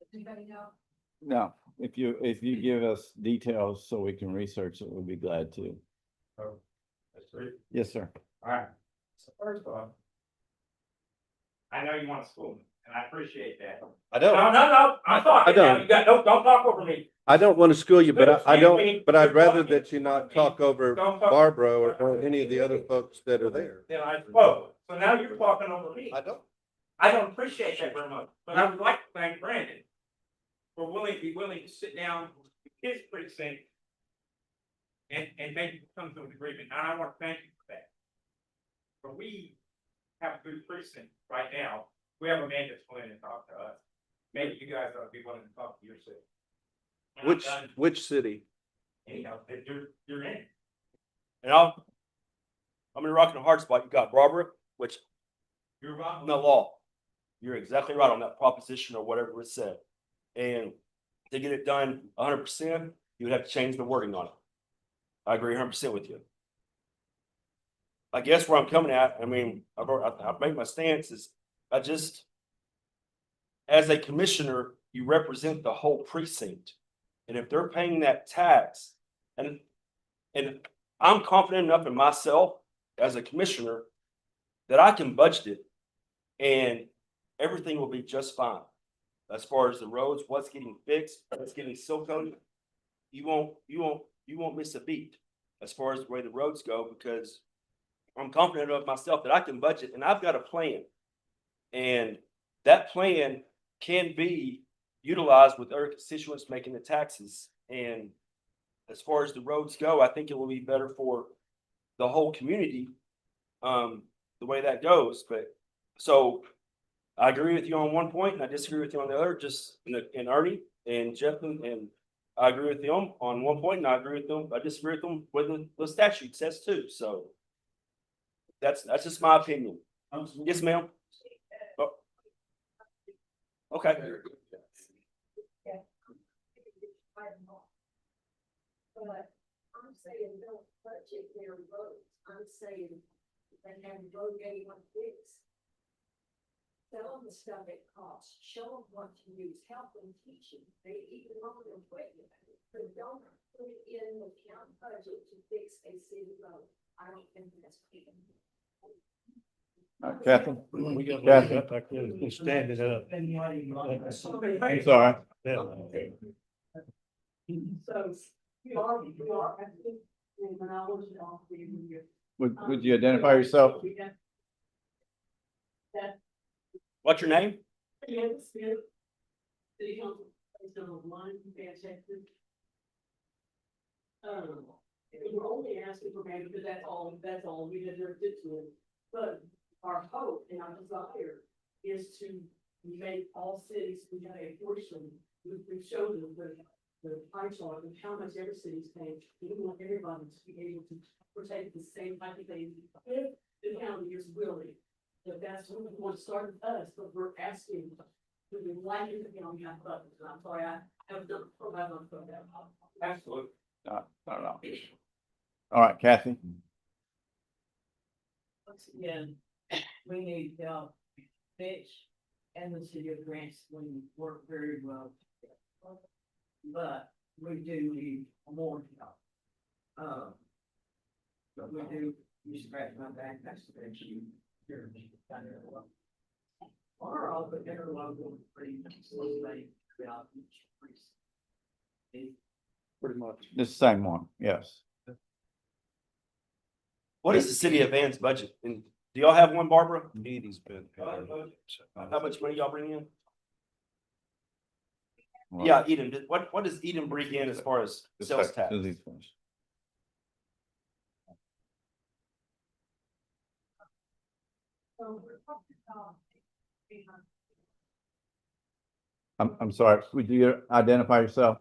Does anybody know? No, if you give us details so we can research it, we'll be glad to. Oh, that's great. Yes, sir. Alright, so first off, I know you want to school me, and I appreciate that. I don't, No, I'm talking now, don't. you got, don't talk over me. I don't want to school you, but I Excuse don't, me. but I'd You're rather talking. that you not talk over Don't talk. Barbara or any of the other folks that are there. Then I spoke, so now you're talking over me. I don't. I don't appreciate that very much, but I would like to thank Brandon for be willing to sit down with his precinct and maybe come to an agreement, and I want to thank you for that. But we have a good precinct right now. We have a man that's willing to talk to us. Maybe you guys ought to be willing to talk to your city. And I'm done. Which city? Anyhow, you're in. And I'm in a rock and a hard spot. You got Barbara, which You're right. the law. You're exactly right on that proposition or whatever it said. And to get it done 100%, you would have to change the wording on it. I agree 100% with you. I guess where I'm coming at, I mean, I've made my stance is as a commissioner, you represent the whole precinct. And if they're paying that tax, and I'm confident enough in myself as a commissioner that I can budget it and everything will be just fine. As far as the roads, what's getting fixed, what's getting silt coated, you won't miss a beat as far as the way the roads go, because I'm confident of myself that I can budget and I've got a plan. And that plan can be utilized with other constituents making the taxes. And as far as the roads go, I think it will be better for the whole community, the way that goes. But so I agree with you on one point and I disagree with you on the other, just in Ernie and Jeff, and I agree with them on one point and I agree with them. I disagree with them with the statute says too. So that's just my opinion. Yes, ma'am. Oh. Okay. But I'm saying don't budget their roads. I'm saying they have road getting one fixed. Tell them the stuff it costs. Show them what to use. Help them teach them. They even know their equipment. But don't put it in the county budget to fix a city road. I don't think that's fair. Catherine? we got Kathy? that back there, it's standing up. I'm sorry. Yeah. So, you are, I think, when I was off, Would you identify yourself? What's your name? City Council, based on one, Texas. We're only asking for maybe, because that's all we did there to it. But our hope and our desire is to make all cities, we have a portion, we've shown them the pie chart of how much every city's paying. We want everybody to be able to partake the same type of thing if the county is willing If that's what started us, but we're asking, to be why you to be on that button, I'm sorry, I have done, I don't know that. Absolutely. I don't know. All right, Kathy. Once again, we need help. Fitch and the city of Grants, we work very well. But we do need more help. But we do, you scratch my back, that's the thing you. Or all the interlocal pretty much throughout each precinct. Pretty much. The same one, yes. What is the city of Van's budget? And do y'all have one, Barbara? Edie's been. How much money y'all bring in? Well, Yeah, Eden, what does Eden bring in as far as sales tax? Susie's finished. I'm sorry, would you identify yourself?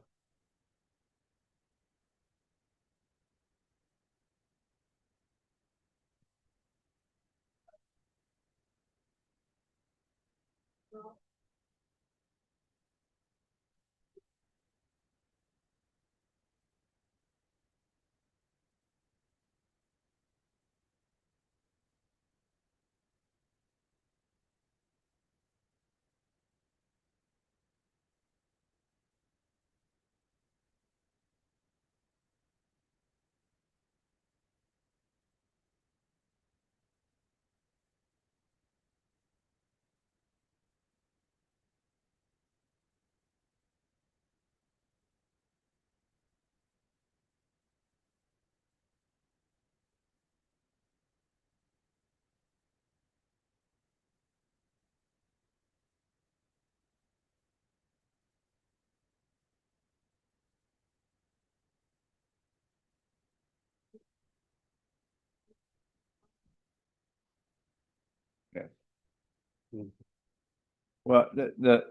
Well, the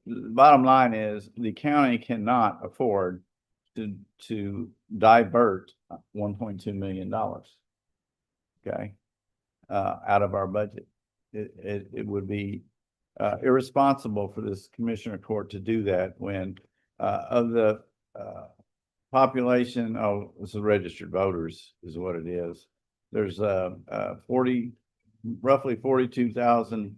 bottom line is the county cannot afford to divert $1.2 million. Okay, out of our budget. It would be irresponsible for this commissioner court to do that when of the population, oh, this is registered voters is what it is. There's roughly 42,000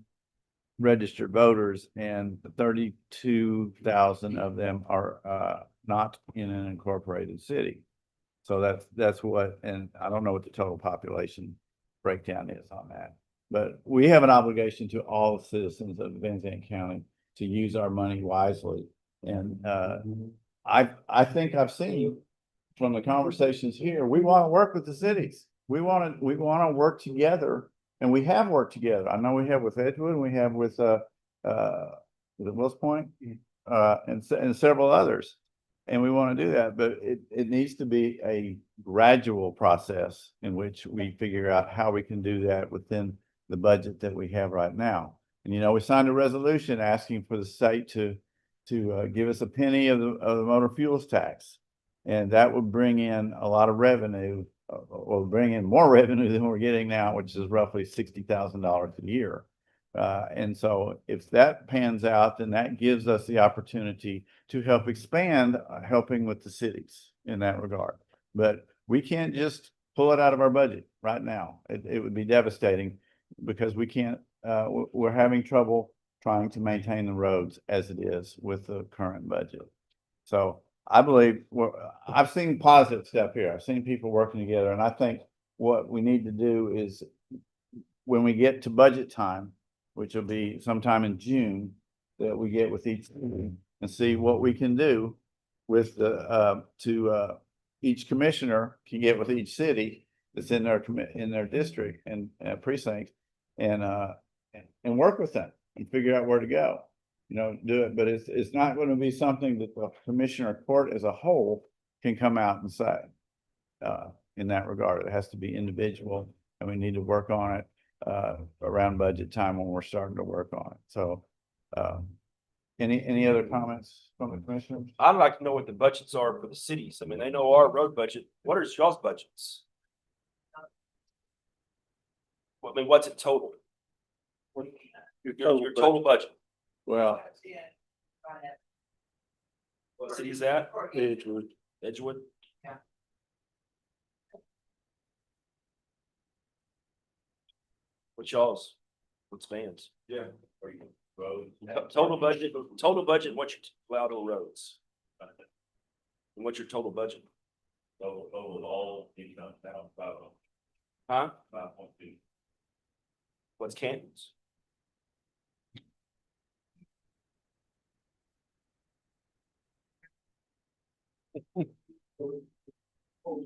registered voters, and 32,000 of them are not in an incorporated city. So that's what, and I don't know what the total population breakdown is on that. But we have an obligation to all citizens of Van Zandt County to use our money wisely. And I think I've seen from the conversations here, we want to work with the cities. We want to work together, and we have worked together. I know we have with Edgewood, and we have with Wills Point, and several others. And we want to do that, but it needs to be a gradual process in which we figure out how we can do that within the budget that we have right now. And, you know, we signed a resolution asking for the state to give us a penny of the motor fuels tax. And that would bring in a lot of revenue, or bring in more revenue than we're getting now, which is roughly $60,000 a year. And so if that pans out, then that gives us the opportunity to help expand, helping with the cities in that regard. But we can't just pull it out of our budget right now. It would be devastating because we can't, we're having trouble trying to maintain the roads as it is with the current budget. So I believe I've seen positive stuff here. I've seen people working together, and I think what we need to do is when we get to budget time, which will be sometime in June, that we get with each and see what we can do with the each commissioner can get with each city that's in their district and precinct, and work with them and figure out where to go. You know, do it, but it's not going to be something that the commissioner court as a whole can come out and say in that regard. It has to be individual, and we need to work on it around budget time when we're starting to work on it. So any other comments from the commissioners? I'd like to know what the budgets are for the cities. I mean, they know our road budget. What are y'all's budgets? I mean, what's it total? Your total budget. Well, What city is that? Edgewood. Edgewood? Yeah. What's y'all's? What's Van's? Yeah. Road. Total budget, what you allow to roads? And what's your total budget? Total all income down about Huh? 5.2. What's Canton's?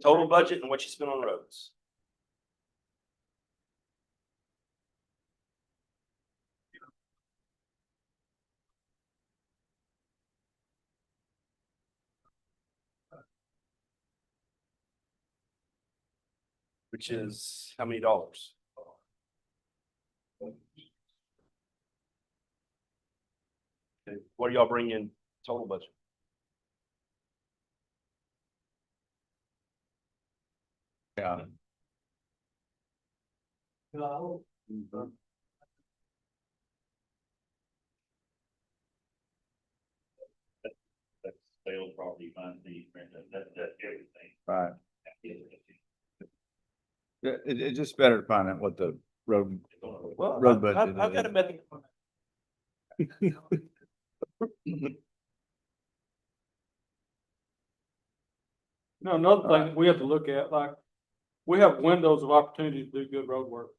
Total budget and what you spend on roads. Which is how many dollars? Okay, what do y'all bring in total budget? yeah, That's sale property, fund fee, rent, that everything. right. It's just better to find out what the road, Well, Road budget I've got a is. method. No, another thing that we have to look at, like, we have windows of opportunity to do good road work.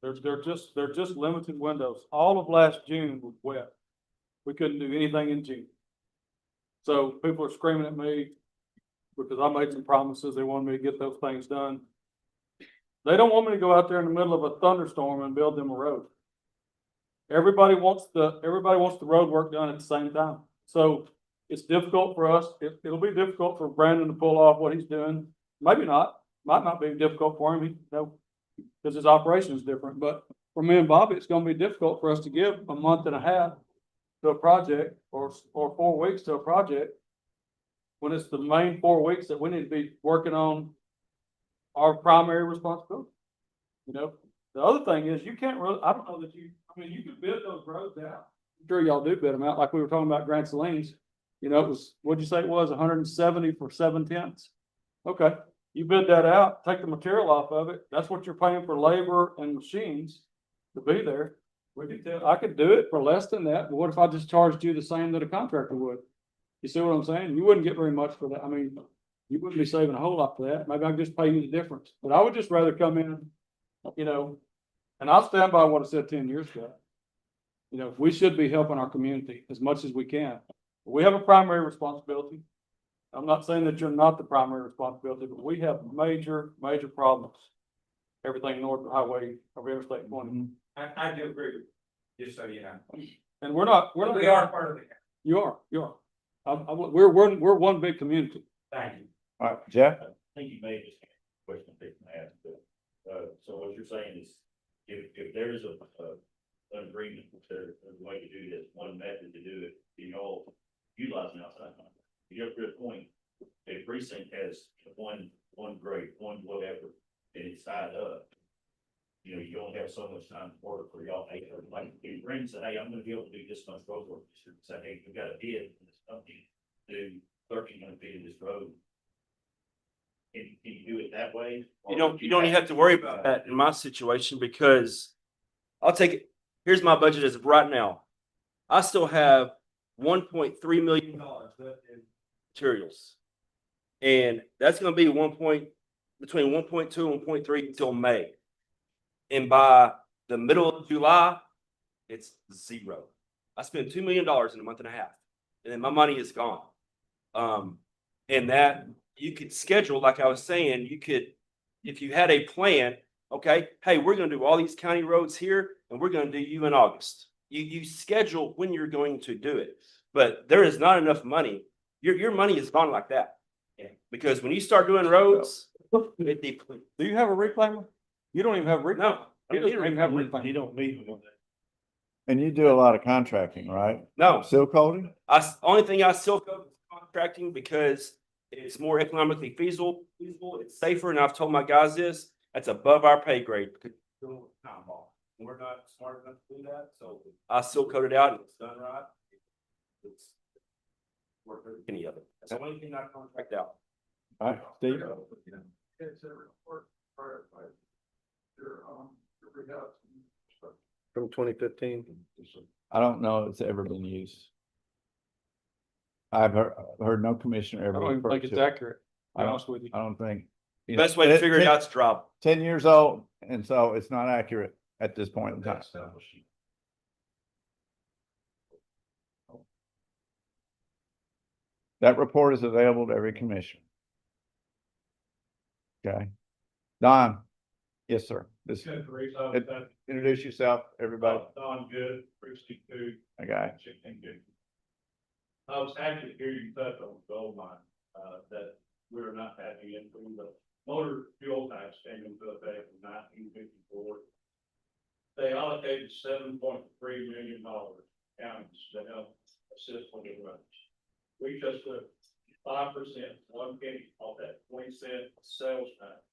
They're just limited windows. All of last June was wet. We couldn't do anything in June. So people are screaming at me because I made some promises. They wanted me to get those things done. They don't want me to go out there in the middle of a thunderstorm and build them a road. Everybody wants the road work done at the same time. So it's difficult for us. It'll be difficult for Brandon to pull off what he's doing. Maybe not, might not be difficult for him, you know, because his operation is different. But for me and Bobby, it's gonna be difficult for us to give a month and a half to a project or 4 weeks to a project when it's the main 4 weeks that we need to be working on our primary responsibility. You know, the other thing is you can't really, I don't know that you, I mean, you could bid those roads out. I'm sure y'all do bid them out, like we were talking about Grand Salines. You know, it was, what'd you say it was, 170 for 7/10? Okay, you bid that out, take the material off of it. That's what you're paying for labor and machines to be there. I could do it for less than that, but what if I just charged you the same that a contractor would? You see what I'm saying? You wouldn't get very much for that. I mean, you wouldn't be saving a whole lot for that. Maybe I could just pay you the difference, but I would just rather come in, you know, and I'll stand by what I said 10 years ago. You know, we should be helping our community as much as we can. We have a primary responsibility. I'm not saying that you're not the primary responsibility, but we have major problems. Everything north of the highway of Interstate 20. I do agree, with you, just so you know. And we're not. We are part of it. You are. We're one big community. Thank you. All right, Jeff? I think you made this question they can ask, but, so what you're saying is, if there is an agreement, there's a way to do this, one method to do it, you know, utilizing outside money. You get to a point, a precinct has one grade, one whatever, and it's tied up. You know, you only have so much time to work for y'all, hey, like, if Brandon said, hey, I'm gonna be able to do this much road work, you should say, hey, we got a bid from this company, to 1,300 feet of this road. Can you do it that way? You don't even have to worry about that in my situation because I'll take it. Here's my budget as of right now. I still have $1.3 million left in materials. And that's gonna be between 1.2 and 1.3 until May. And by the middle of July, it's zero. I spent $2 million in a month and a half, and then my money is gone. And that you could schedule, like I was saying, you could, if you had a plan, okay, hey, we're gonna do all these county roads here, and we're gonna do you in August. You schedule when you're going to do it, but there is not enough money. Your money is gone like that. Yeah. Because when you start doing roads, it depletes. Do you have a reclaimer? You don't even have a reclaimer. No, He doesn't even have a reclaimer. You don't need one. And you do a lot of contracting, right? no. Seal coating? Only thing I still go is contracting because it's more economically feasible, it's safer, and I've told my guys this, that's above our pay grade. doing with town hall. We're not smart enough to do that, so I still code it out and it's done right. It's worth every penny of it. That's the only thing I contract out. All right, Steve? From 2015. I don't know if it's ever been used. I've heard no commissioner I ever. don't even refer think to it's it. accurate, to be I don't- honest with you. I don't think. you Best know, way to figure it 10 out is drop. 10 years old, and so it's not accurate at this point in time. That report is available to every commissioner. Okay. Don? Yes, sir. This, introduce yourself, everybody. Don Good, precinct 2, Okay. chicken good. I was happy to hear you touch on gold mine, that we're not having it from the motor fuel tax came into effect in 1954. They allocated $7.3 million counties to help assist with the roads. We just took 5%, 1 penny off that 20-cent sales tax.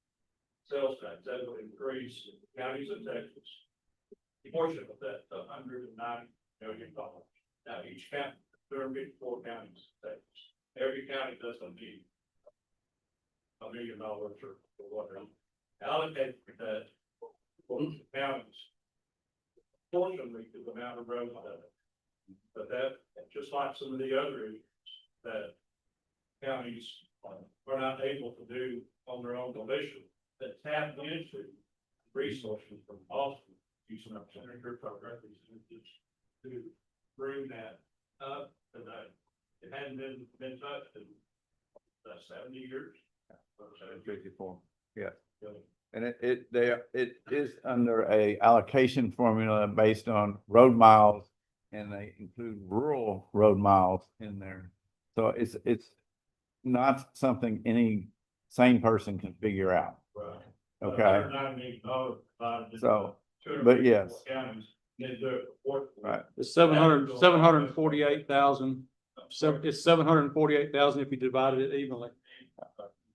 Sales tax, that would increase counties of Texas. Portion of that, $190 million. Now, each county, there are 54 counties in Texas. Every county doesn't need $1 million or whatever. Allocate that for the counties. Fortunately, to the amount of roads that. But that, just like some of the other areas that counties are not able to do on their own volition, that tap into resources from Austin, using our senator program, to bring that up today. It hadn't been touched in 70 years. 54. Yeah. And it is under a allocation formula based on road miles, and they include rural road miles in there. So it's not something any sane person can figure out. Right. Okay. So, So, but yes. Right. It's 748,000. It's 748,000 if you divided it evenly.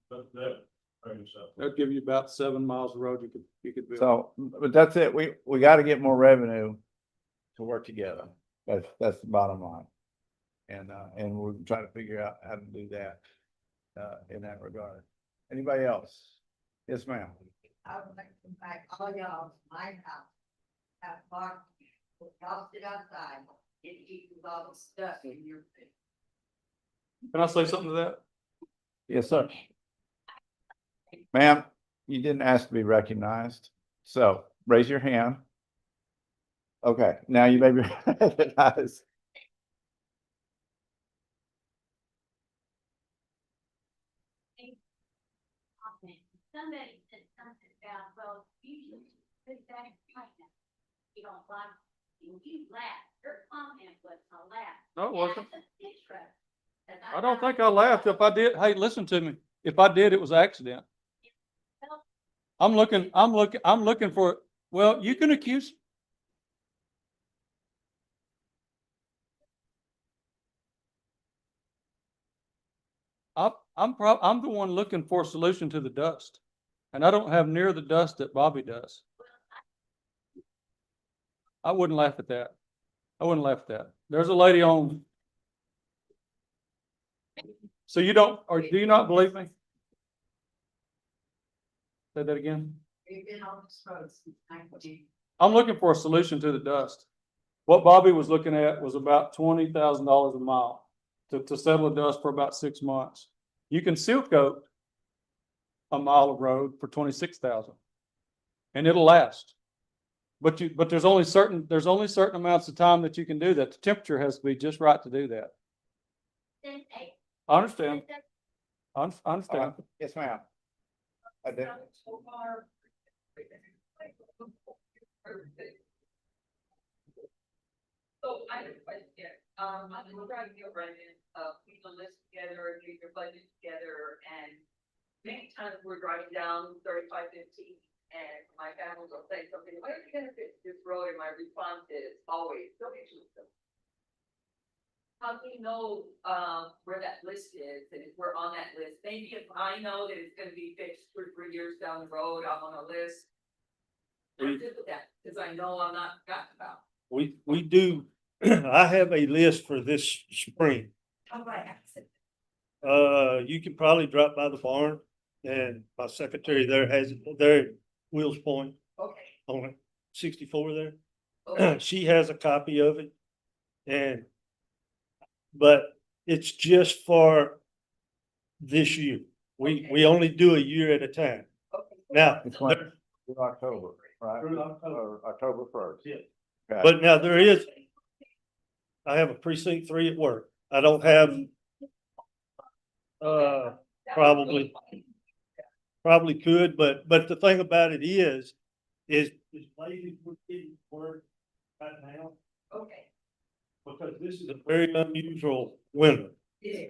That'd give you about 7 miles of road you could build. So, but that's it. We got to get more revenue to work together. That's the bottom line. And we're trying to figure out how to do that, in that regard. Anybody else? Yes, ma'am. I would like to invite all y'all to my house. Have fun, y'all sit outside and eat with all the stuff in your food. Can I say something to that? Yes, sir. Ma'am, you didn't ask to be recognized, so raise your hand. Okay, now you may be recognized. Somebody said something about, well, you should put that in writing. You don't like, you laugh, your comment was a laugh. No, it wasn't. That's a picture. I don't think I laughed. If I did, hey, listen to me. If I did, it was an accident. I'm looking for, well, you can accuse. I'm the one looking for a solution to the dust. And I don't have near the dust that Bobby does. I wouldn't laugh at that. I wouldn't laugh at that. There's a lady on. So you don't, or do you not believe me? Say that again. We've been on this road since 19. I'm looking for a solution to the dust. What Bobby was looking at was about $20,000 a mile to settle the dust for about 6 months. You can seal coat a mile of road for 26,000, and it'll last. But there's only certain amounts of time that you can do that. The temperature has to be just right to do that. I understand. I understand. Yes, ma'am. I did. So far. So I have a question, I'm trying to get running, put the list together, get your budget together, and many times we're driving down 35-15, and my family will say something, what are you gonna fix this road? And my response is always, don't issue them. How do we know, where that list is, and if we're on that list? Maybe if I know that it's gonna be fixed 2 or 3 years down the road, I'm on a list. I'm good with that, cause I know I'm not forgotten about. We do, I have a list for this spring. How do I access it? You can probably drop by the barn and my secretary there has, there at Wills Point Okay, on 64 there. okay, She has a copy of it. And, but it's just for this year. We only do a year at a time. okay. Now, It's like through October, right? Through October. Or October first. Yeah. Okay. But now there is, I have a precinct 3 at work. I don't have, probably could, but the thing about it is ladies we're getting work right now, Okay, because this is a very unusual winter. yeah,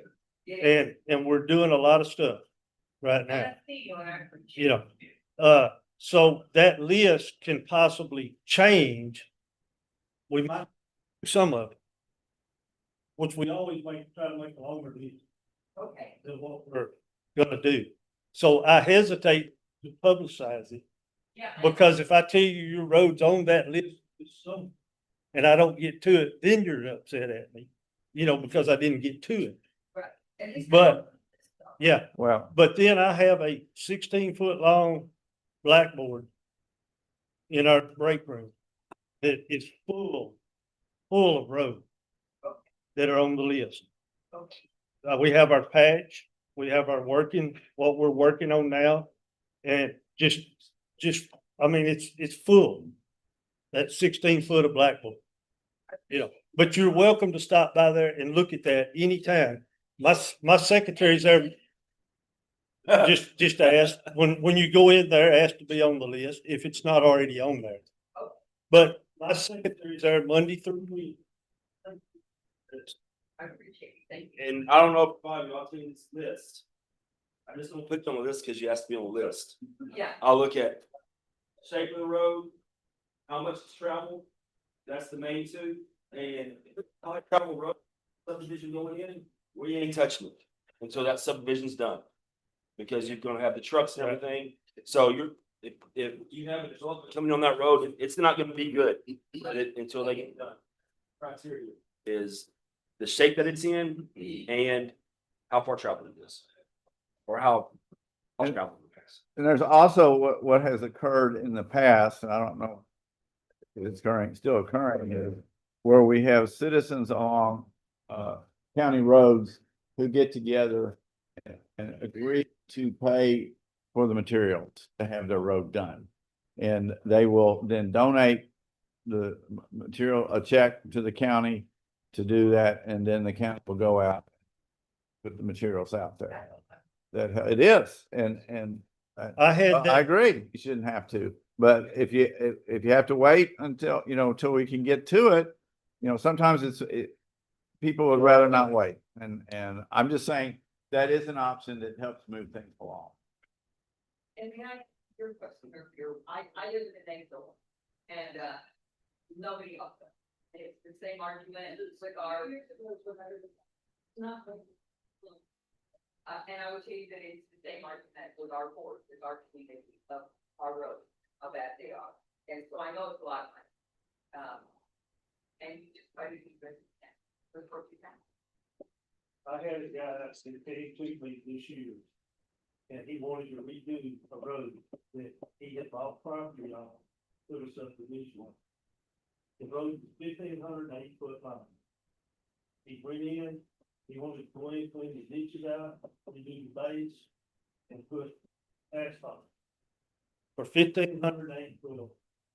yeah. And we're doing a lot of stuff right And now, I see you and I appreciate you know. So that list can possibly change. We might do some of it, which we always try to make a longer list Okay, than what we're gonna do. So I hesitate to publicize it, yeah. because if I tell you your road's on that list this summer and I don't get to it, then you're upset at me, you know, because I didn't get to it. At least I But- know this stuff. Yeah, Well, but then I have a 16-foot long blackboard in our break room that is full of roads that are on the list. Okay. We have our patch, we have our what we're working on now. And just, I mean, it's full. That 16 foot of blackboard. You know, but you're welcome to stop by there and look at that anytime. My secretary's there. Just ask, when you go in there, ask to be on the list if it's not already on there. But my secretary's there Monday through week. I appreciate it, thank you. And I don't know if Bob, y'all seen this list. I just don't click on the list because you asked to be on the list. Yeah, I'll look at shape of the road, how much it's traveled, that's the main two, and how I travel road subdivision going in, we ain't touching it until that subdivision's done. Because you're gonna have the trucks and everything, so if you have a development coming on that road, it's not gonna be good until they get done. Criteria is the shape that it's in and how far traveled it is. Or how traveled it is. and there's also what has occurred in the past, and I don't know if it's still occurring, is where we have citizens along county roads who get together and agree to pay for the materials to have their road done. And they will then donate the material, a check to the county to do that, and then the county will go out, put the materials out there. That it is, and I had I that, agree, you shouldn't have to, but if you have to wait until, until we can get to it, sometimes people would rather not wait, and I'm just saying that is an option that helps move things along. and your question, I live in the next door, and, nobody else does. It's the same argument with our. And I would tell you that it's the same argument with our board, with our community of our roads, how bad they are. And so I know it's a lot of money. And you just try to do the best you can. I had a guy that said, "Hey, please leave this year." And he wanted to redo a road that he had bought property on, put a subdivision on. The road was 1,508 foot long. He went in, he wanted to go in, clean the ditches out, redo the base, and put asphalt. For 1,508 foot,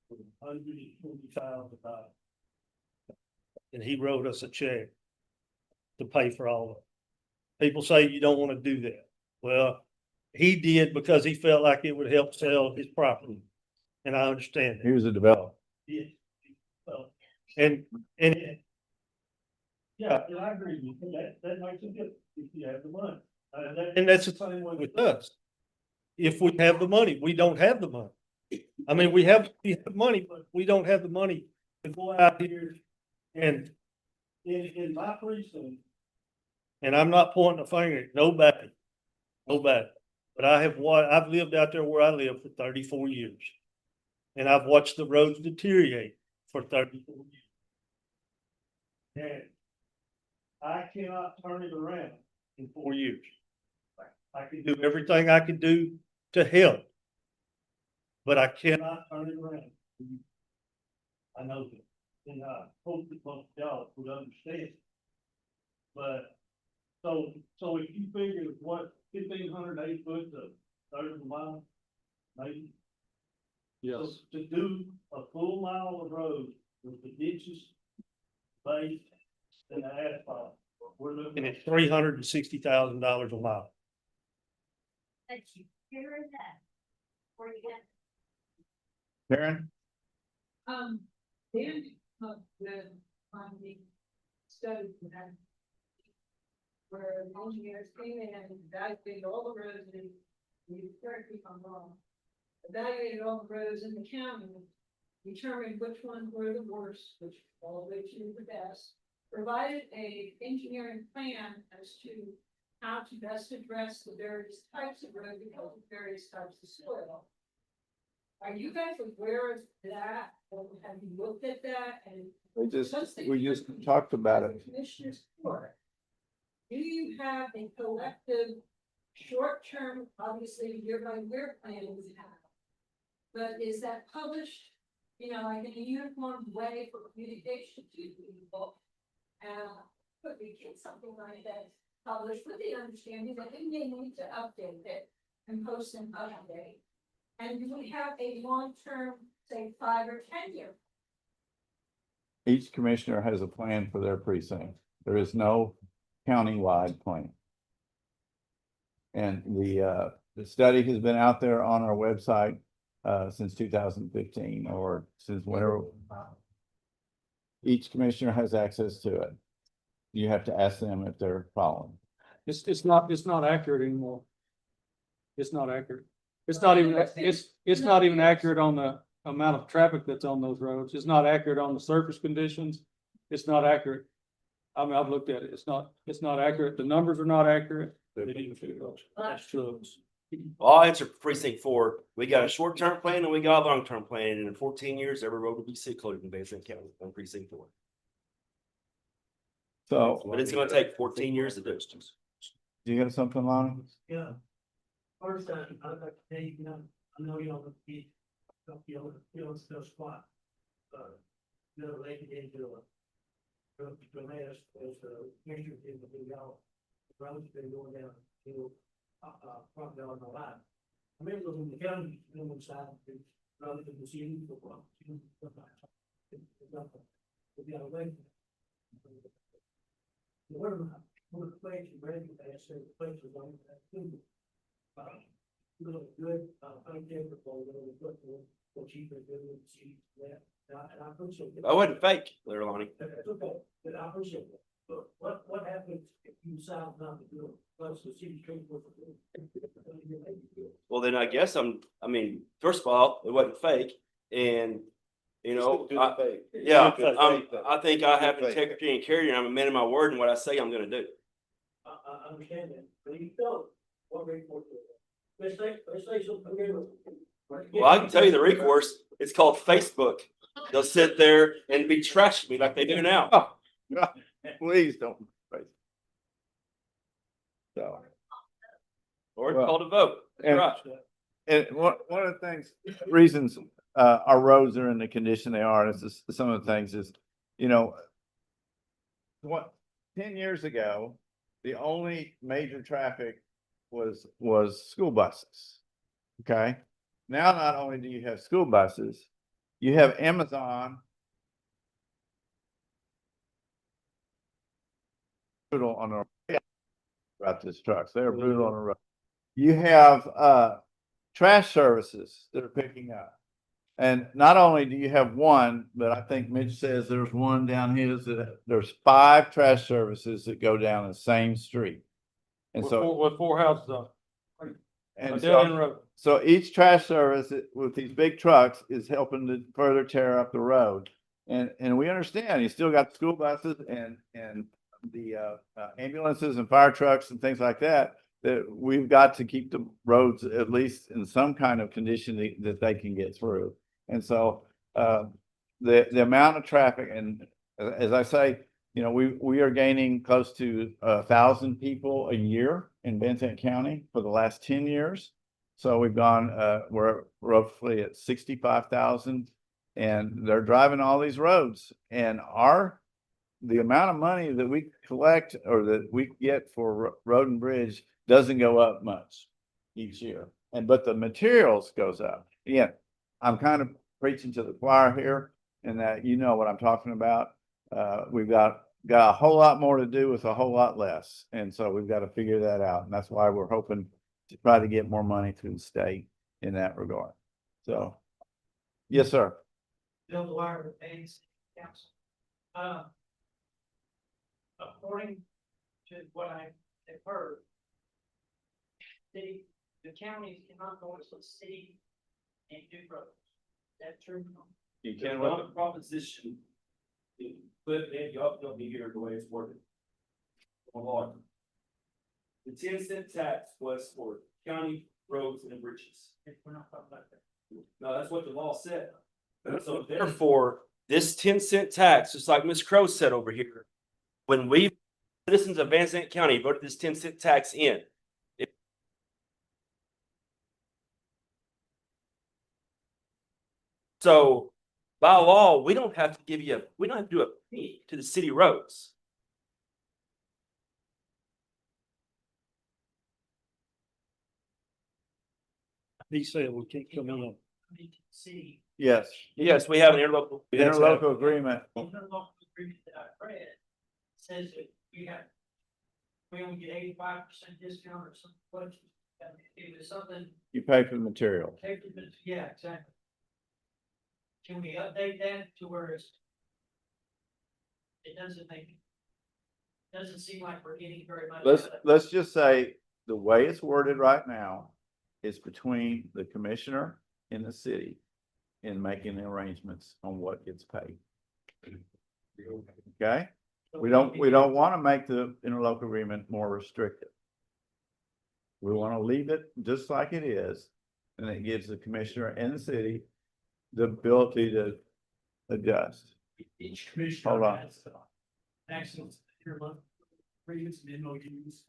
for $120,000. And he wrote us a check to pay for all of it. People say you don't want to do that. Well, he did because he felt like it would help sell his property. And I understand He that. was a developer. Yeah. And yeah, and I agree with you. That makes a difference if you have the money. And that's the same way with us. If we have the money, we don't have the money. I mean, we have money, but we don't have the money to go out here and in my precinct. And I'm not pointing a finger at nobody, but I've lived out there where I live for 34 years. And I've watched the roads deteriorate for 34 years. And I cannot turn it around in 4 years. I can do everything I can do to help. But I cannot turn it around. I know that, and I hope that most of y'all would understand. But, so if you figure what 1,508 foot to third of a mile, maybe. Yes. So to do a full mile of road with the ditches, base, and the asphalt, we're looking at $360,000 a mile. Thank you. Hear that? Where you get? Karen? Then, the funding study for that. Where engineers came in and evaluated all the roads and you correct me if I'm wrong. Evaluated all the roads in the county, determined which ones were the worst, which all of which is the best. Provided a engineering plan as to how to best address the various types of road because of various types of soil. Are you guys aware of that, or have you looked at that and? We just talked about it. Commissioners Court. Do you have a collective, short-term, obviously year by year plan we have? But is that published, like in a uniform way for communication to people? Could we get something like that published with the understanding that we may need to update it and post an update? And do we have a long-term, say 5 or 10 year? Each commissioner has a plan for their precinct. There is no countywide plan. And the study has been out there on our website since 2015 or since whenever. Each commissioner has access to it. You have to ask them if they're following. It's not accurate anymore. It's not accurate. It's not even accurate on the amount of traffic that's on those roads. It's not accurate on the surface conditions. It's not accurate. I mean, I've looked at it. It's not accurate. The numbers are not accurate. That's true. Well, I'll answer precinct 4. We got a short-term plan and we got a long-term plan, and in 14 years, every road will be closed in Basin County on precinct 4. So, But it's gonna take 14 years to do it. do you have something, Lonnie? Yeah. First, I'd like to tell you, I know you don't be, you don't still squat. Related into as measured in the big yellow. The road's been going down to, front door on the line. I remember when the county, on the side, rather than the city, the front, we got away. One of the places, ready, I said, the place was on that too. Really good, unfavorable, really good, what cheaper, good, see, that, and I appreciate it. I wasn't fake, there, Lonnie. That's okay, but I appreciate it. But what happens if you decide not to do it? Plus the city street was. Well, then I guess first of all, it wasn't fake, and I think I have integrity and character, and I'm a man of my word, and what I say I'm gonna do. I understand that, but you don't, what report? Let's say something. Well, I can tell you the recourse. It's called Facebook. They'll sit there and be trashing me like they do now. Please don't. So. Or it's Well, called a vote. and- Right. And one of the things, reasons, our roads are in the condition they are, is some of the things is, 10 years ago, the only major traffic was school buses. Okay? Now, not only do you have school buses, you have Amazon. Brutal on the about this trucks. They're brutal on the road. You have trash services that are picking up. And not only do you have one, but I think Mitch says there's one down here, there's 5 trash services that go down the same street. And so, With 4 houses on. and A dead end road. so each trash service with these big trucks is helping to further tear up the road. And we understand you still got school buses and the ambulances and fire trucks and things like that, that we've got to keep the roads at least in some kind of condition that they can get through. And so, the amount of traffic and as I say, you know, we are gaining close to 1,000 people a year in Benton County for the last 10 years. So we've gone, we're roughly at 65,000 and they're driving all these roads and the amount of money that we collect or that we get for road and bridge doesn't go up much each year. But the materials goes up. Yeah, I'm kind of preaching to the choir here and that you know what I'm talking about. We've got a whole lot more to do with a whole lot less. And so we've got to figure that out. And that's why we're hoping to try to get more money to the state in that regard. So, yes, sir. Bill Dwyer with Banks Council. According to what I have heard, the counties cannot go into the city and do roads. Is that true? You The economic proposition, but y'all be here the way it's working. Hold on. The 10-cent tax was for county roads and bridges. We're not talking about that. No, that's what the law said. So therefore, this 10-cent tax, just like Ms. Crowe said over here, when we citizens of Van Zandt County voted this 10-cent tax in, so by law, we don't have to do a fee to the city roads. He said we can't come in. City. Yes, Yes, we have an interlocal. interlocal agreement. Interlocal agreement that I read says that we only get 85% discount or something. What it was something. You pay for the material. Yeah, exactly. Can we update that to where it doesn't seem like we're getting very much. Let's just say the way it's worded right now is between the commissioner and the city in making the arrangements on what gets paid. Okay? We don't want to make the interlocal agreement more restrictive. We want to leave it just like it is, and it gives the commissioner and the city the ability to adjust. Each Hold commissioner on. has access to your local agreements and MOUs.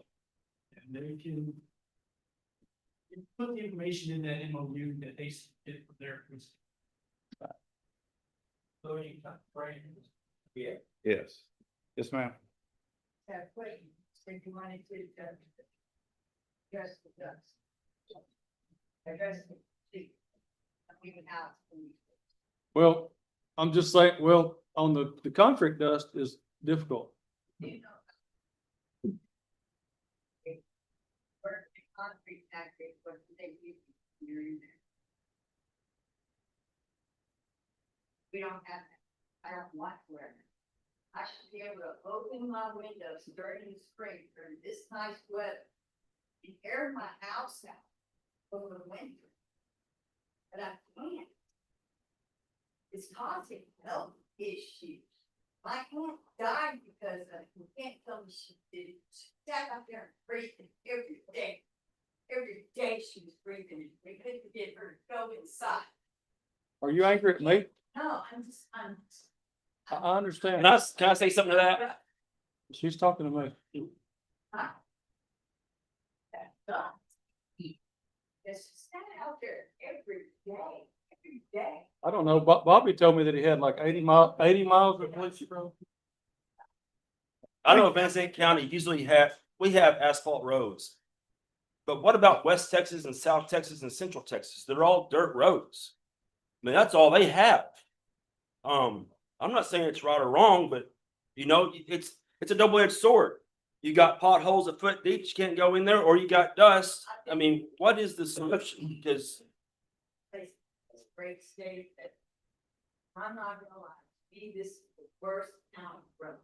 And they can put the information in that MOU that they did for their. So you got brands. Yeah. Yes. Yes, ma'am. Wait, if you wanted to, address the dust. Address the, even out. Well, I'm just saying, well, on the concrete dust is difficult. You know. Where the concrete factory, what they use, you're in there. We don't have that. I don't want to wear it. I should be able to open my windows during the spring, during this nice weather, and air my house out over the winter. But I can't. It's causing health issues. I can't die because of it. You can't tell me she did. She sat out there and breathing every day. Every day she was breathing. We couldn't get her to go inside. Are you angry at me? No, I'm I understand. Can I say something to that? She's talking to me. Just stand out there every day. I don't know. Bobby told me that he had like 80 miles of police road. I know Van Zandt County we have asphalt roads. But what about West Texas and South Texas and Central Texas? They're all dirt roads. I mean, that's all they have. I'm not saying it's right or wrong, but you know, it's a double-edged sword. You got potholes a foot deep, you can't go in there, or you got dust. I mean, what is the solution? Because It's a great state that I'm not gonna lie, this is the worst town road.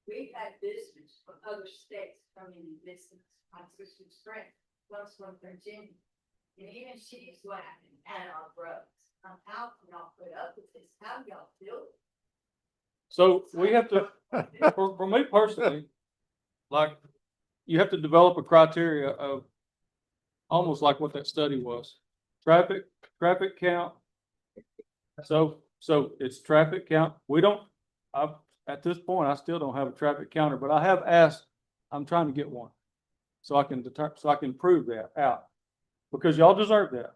We've had visitors from other states coming and visiting on Christian Strength, plus from Virginia. And even she's laughing at our roads. How can y'all put up with this? How do y'all do it? So we have to, for me personally, like, you have to develop a criteria of almost like what that study was. Traffic count, So it's traffic count. We don't, at this point, I still don't have a traffic counter, but I have asked, I'm trying to get one. So I can so I can prove that out. Because y'all deserve that.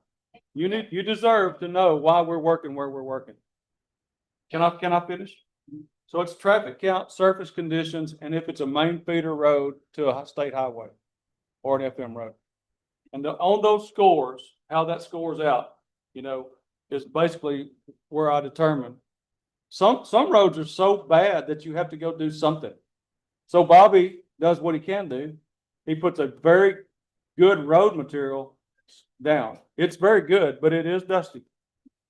You deserve to know why we're working where we're working. Can I finish? So it's traffic count, surface conditions, and if it's a main feeder road to a state highway or an FM road. And on those scores, how that scores out, is basically where I determine. Some roads are so bad that you have to go do something. So Bobby does what he can do. He puts a very good road material down. It's very good, but it is dusty.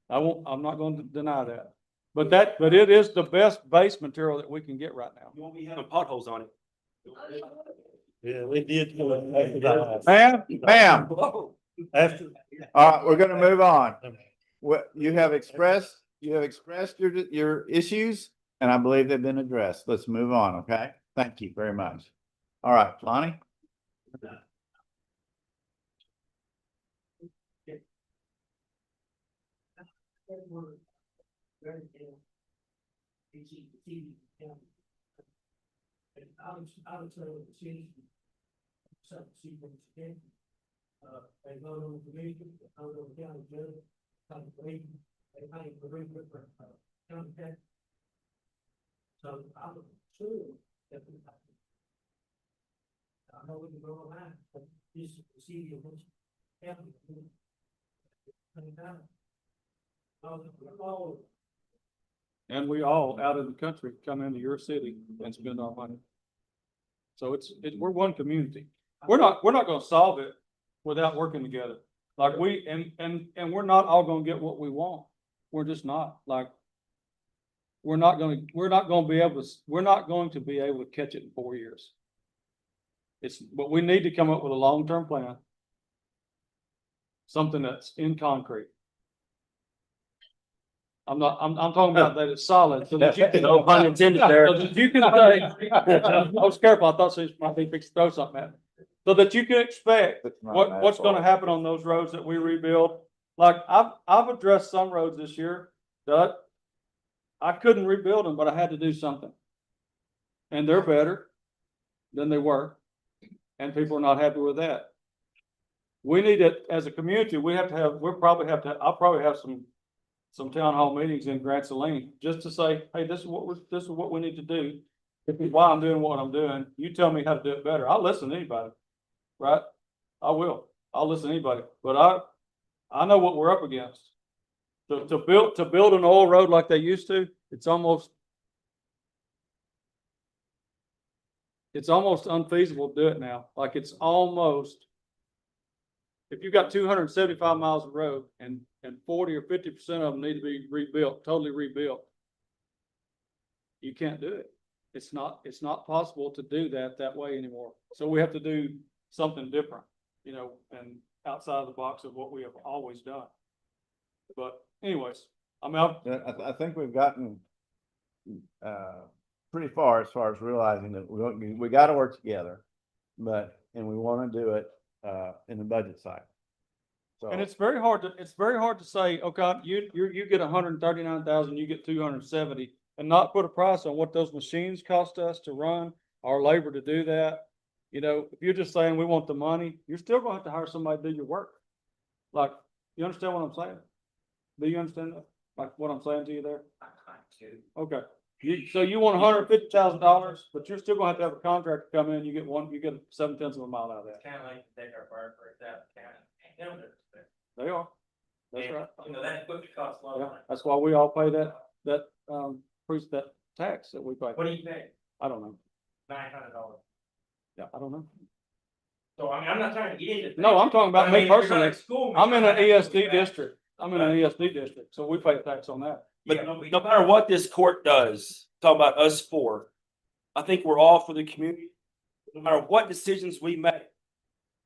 I'm not going to deny that. But it is the best base material that we can get right now. You won't be having potholes on it. Yeah, we did. Ma'am, After. we're gonna move on. What you have expressed your issues, and I believe they've been addressed. Let's move on, okay? Thank you very much. All right, Lonnie? I would say the city. They vote on the commission, they vote on the county judge, county police, they pay for different, county tax. So I'm sure that we. I know we can go online, but this is the city of which county. And we all out of the country come into your city and spend our money. So we're one community. We're not gonna solve it without working together. Like and we're not all gonna get what we want. We're just not. Like, we're not going to be able to catch it in 4 years. But we need to come up with a long-term plan. Something that's in concrete. I'm talking about that it's solid, so that you can. No pun intended there. So that you can say, I was careful, I thought she might be fixing to throw something at me. So that you can expect what's gonna happen on those roads that we rebuild. Like, I've addressed some roads this year that I couldn't rebuild them, but I had to do something. And they're better than they were. And people are not happy with that. We need it as a community, I'll probably have some town hall meetings in Grant Saline, just to say, hey, this is what we need to do. This is why I'm doing what I'm doing. You tell me how to do it better. I'll listen to anybody, right? I will. I'll listen to anybody, but I know what we're up against. To build an oil road like they used to, it's almost unfeasible to do it now. Like, it's almost, if you've got 275 miles of road and 40 or 50% of them need to be rebuilt, totally rebuilt, you can't do it. It's not possible to do that way anymore. So we have to do something different, and outside of the box of what we have always done. But anyways, I think we've gotten pretty far as realizing that we got to work together, and we want to do it in the budget side. So, and it's very hard to say, okay, you get 139,000, you get 270, and not put a price on what those machines cost us to run, our labor to do that. If you're just saying we want the money, you're still going to have to hire somebody to do your work. Like, you understand what I'm saying? Do you understand that? Like what I'm saying to you there? Okay. So you want $150,000, but you're still gonna have a contractor come in, you get 7/10 of a mile out of that. Kind of like take our fire for that. They are. That's right. That equipment costs a lot of Yeah, money. that's why we all pay that tax that we pay. What do you pay? I don't know. $900. Yeah, I don't know. So I'm not trying to get into. No, I'm talking about me personally. I'm in an ESD district. district, so we pay tax on that. But no matter what this court does, talk about us four, I think we're all for the community. No matter what decisions we make,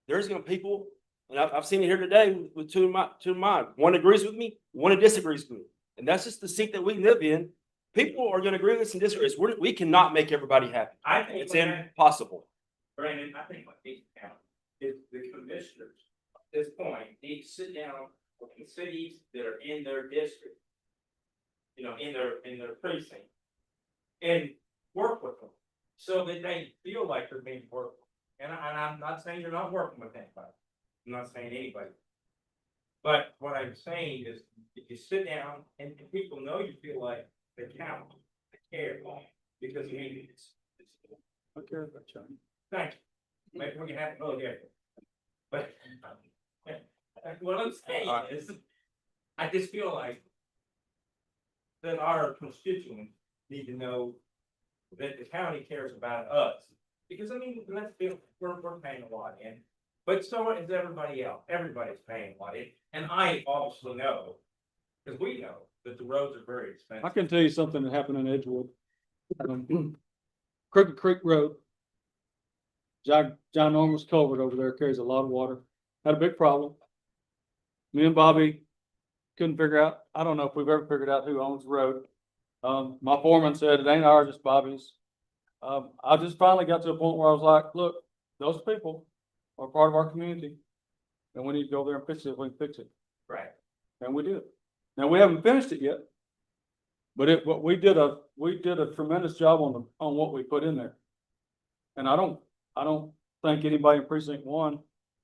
there's gonna be people, and I've seen it here today with two of mine. One agrees with me, one disagrees with me. And that's just the seat that we live in. People are gonna agree with us and disagree. We cannot make everybody happy. I think It's impossible. Brandon, I think what needs to happen is the commissioners at this point need to sit down with the cities that are in their district you know, in their precinct. And work with them, so that they feel like they're being worked with. And I'm not saying you're not working with anybody, I'm not saying anybody. But what I'm saying is, if you sit down and people know you feel like they count, they care, because I mean, it's. I care about you. Thank you. Maybe we can have to go there. But what I'm saying is, I just feel like that our constituents need to know that the county cares about us. Because I mean, let's be, we're paying a lot in, but so is everybody else. Everybody's paying a lot in, and I obviously know, because we know that the roads are very I expensive. can tell you something that happened in Edgewood. Crooked Creek Road. Ginormous culvert over there carries a lot of water. Had a big problem. Me and Bobby couldn't figure out, I don't know if we've ever figured out who owns the road. My foreman said it ain't ours, it's Bobby's. I just finally got to a point where I was like, look, those people are part of our community. And we need to go there and fix it if we can fix it. Right. And we did. Now, we haven't finished it yet. But we did a tremendous job on what we put in there. And I don't think anybody in precinct 1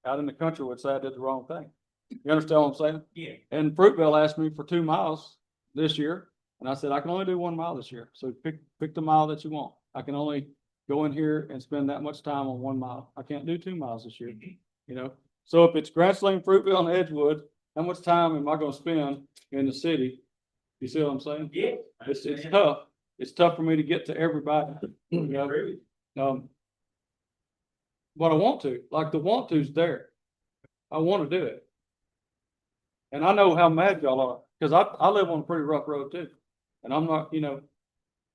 out in the country would say I did the wrong thing. You understand what I'm saying? Yeah. And Fruitvale asked me for 2 miles this year. And I said, I can only do 1 mile this year. So pick the mile that you want. I can only go in here and spend that much time on 1 mile. I can't do 2 miles this year, you know? So if it's Grand Sling, Fruitvale, and Edgewood, how much time am I gonna spend in the city? You see what I'm saying? Yeah. It's tough. It's tough for me to get to everybody. You know? But I want to, like the want to's there. I want to do it. And I know how mad y'all are, because I live on a pretty rough road too. And I'm not, you know,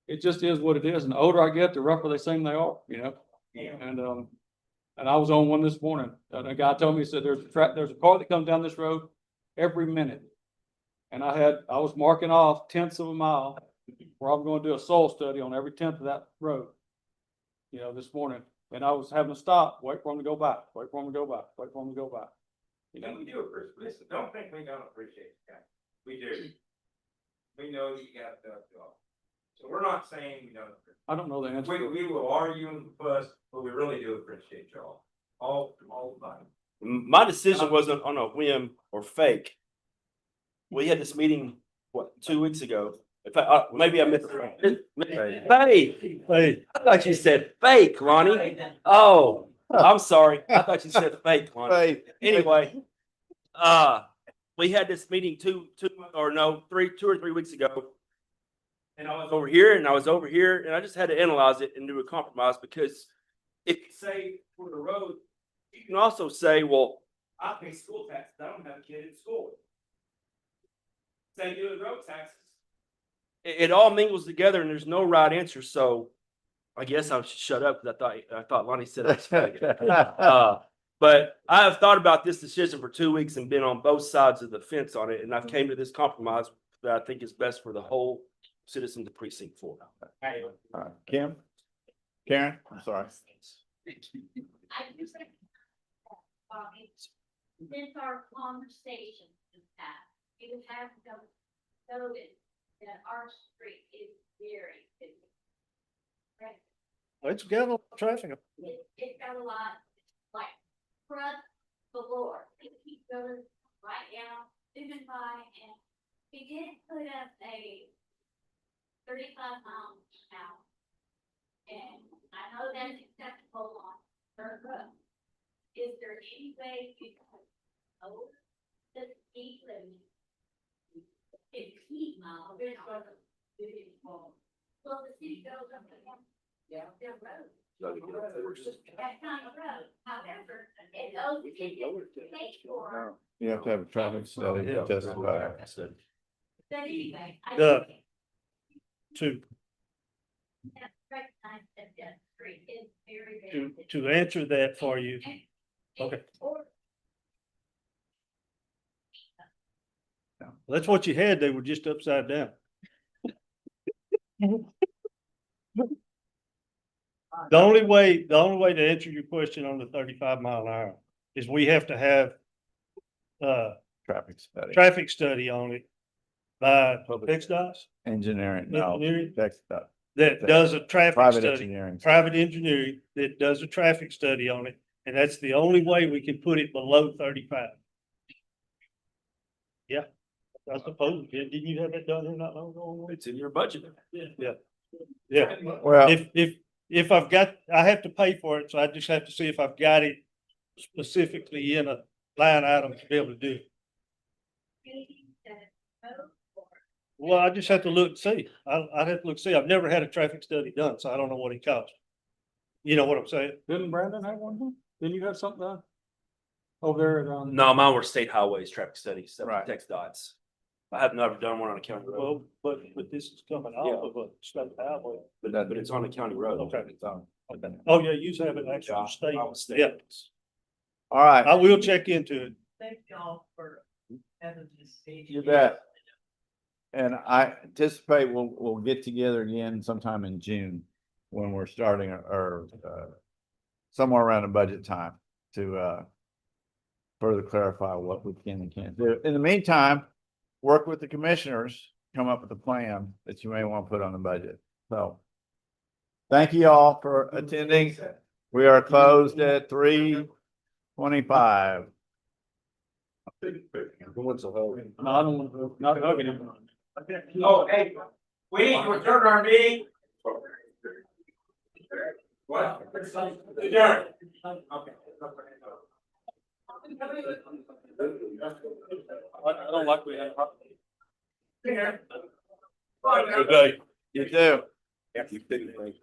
it just is what it is. And the older I get, the rougher they seem they are, you know? Yeah. And I was on one this morning. And a guy told me, he said, there's a car that comes down this road every minute. And I was marking off 1/10 of a mile where I'm going to do a soil study on every 1/10 of that road. You know, this morning, and I was having to stop, wait for them to go by, wait for them to go by, wait for them to go by. You know, And we do appreciate, listen, don't think we don't appreciate you guys. We do. We know that you got the job. So we're not saying we don't. I don't know the answer. We will argue and fuss, but we really do appreciate y'all. All the time. My decision wasn't on a whim or fake. We had this meeting, what, 2 weeks ago? In fact, maybe I missed it. Fake. Hey, I thought you said fake, Lonnie. Oh, I'm sorry. I thought you said fake, Lonnie. Anyway, we had this meeting 2 or 3 weeks ago. And I was over here and I was over here and I just had to analyze it and do a compromise, because if you say for the road, you can also say, well, I pay school taxes. I don't have a kid in school. Same deal with road taxes. It all mingles together and there's no right answer. So I guess I should shut up because I thought Lonnie said I was fake. But I have thought about this decision for 2 weeks and been on both sides of the fence on it. And I've came to this compromise that I think is best for the whole citizens of precinct 4. All right, Kim? Karen, I'm sorry. I just think, Bobby, since our conversation in the past, you have noted that our street is very busy. Right? it's got a lot of traffic. It got a lot, like, front galore. It keeps going right down, zooming by, and we did put up a 35 miles an hour. And I know that's acceptable on third road. Is there any way you can lower the speed limit? 15 miles. Well, the city goes up and down. Yeah. Their road. That kind of road. However, it goes. Pay for. You have to have a traffic study to testify. But anyway, I. The- think To, that recognize that that street is very, very. to answer that for you, okay. That's what you had. They were just upside down. The only way to answer your question on the 35 mile an hour is we have to have Traffic study. traffic study on it by TxDOT Engineering, no, Engineering that's the that does a traffic private study. engineering. Private engineering that does a traffic study on it, and that's the only way we can put it below 35. Yeah, I suppose, didn't you have that done here not long ago? It's in your budget. Yeah. Yeah, Well, if I've got, I have to pay for it, so I just have to see if I've got it specifically in a line item to be able to do it. Well, I just have to look and see. I'd have to look and see. I've never had a traffic study done, so I don't know what it costs. You know what I'm saying? Didn't Brandon have one? Didn't you have something done? Over there at, No, mine were state highways, traffic studies, Right. text dots. I have never done one on a county road, Well, but this is coming Yeah. off of a state highway. but it's on a county road. Okay. It's on- Oh, yeah, you have an actual state. Yeah, all right, I will check into it. Thank y'all for having this. you bet. And I anticipate we'll get together again sometime in June when we're starting our somewhere around the budget time to further clarify what we can and can't do. In the meantime, work with the commissioners, come up with a plan that you may want to put on the budget. So thank you all for attending. We are closed at 3:25. What's the whole? no, I don't want to, not hugging him. Oh, hey, we need to adjourn our meeting. What? Adjourn. Okay. I don't like we had. Here. Good day. You too. Yeah, you didn't think.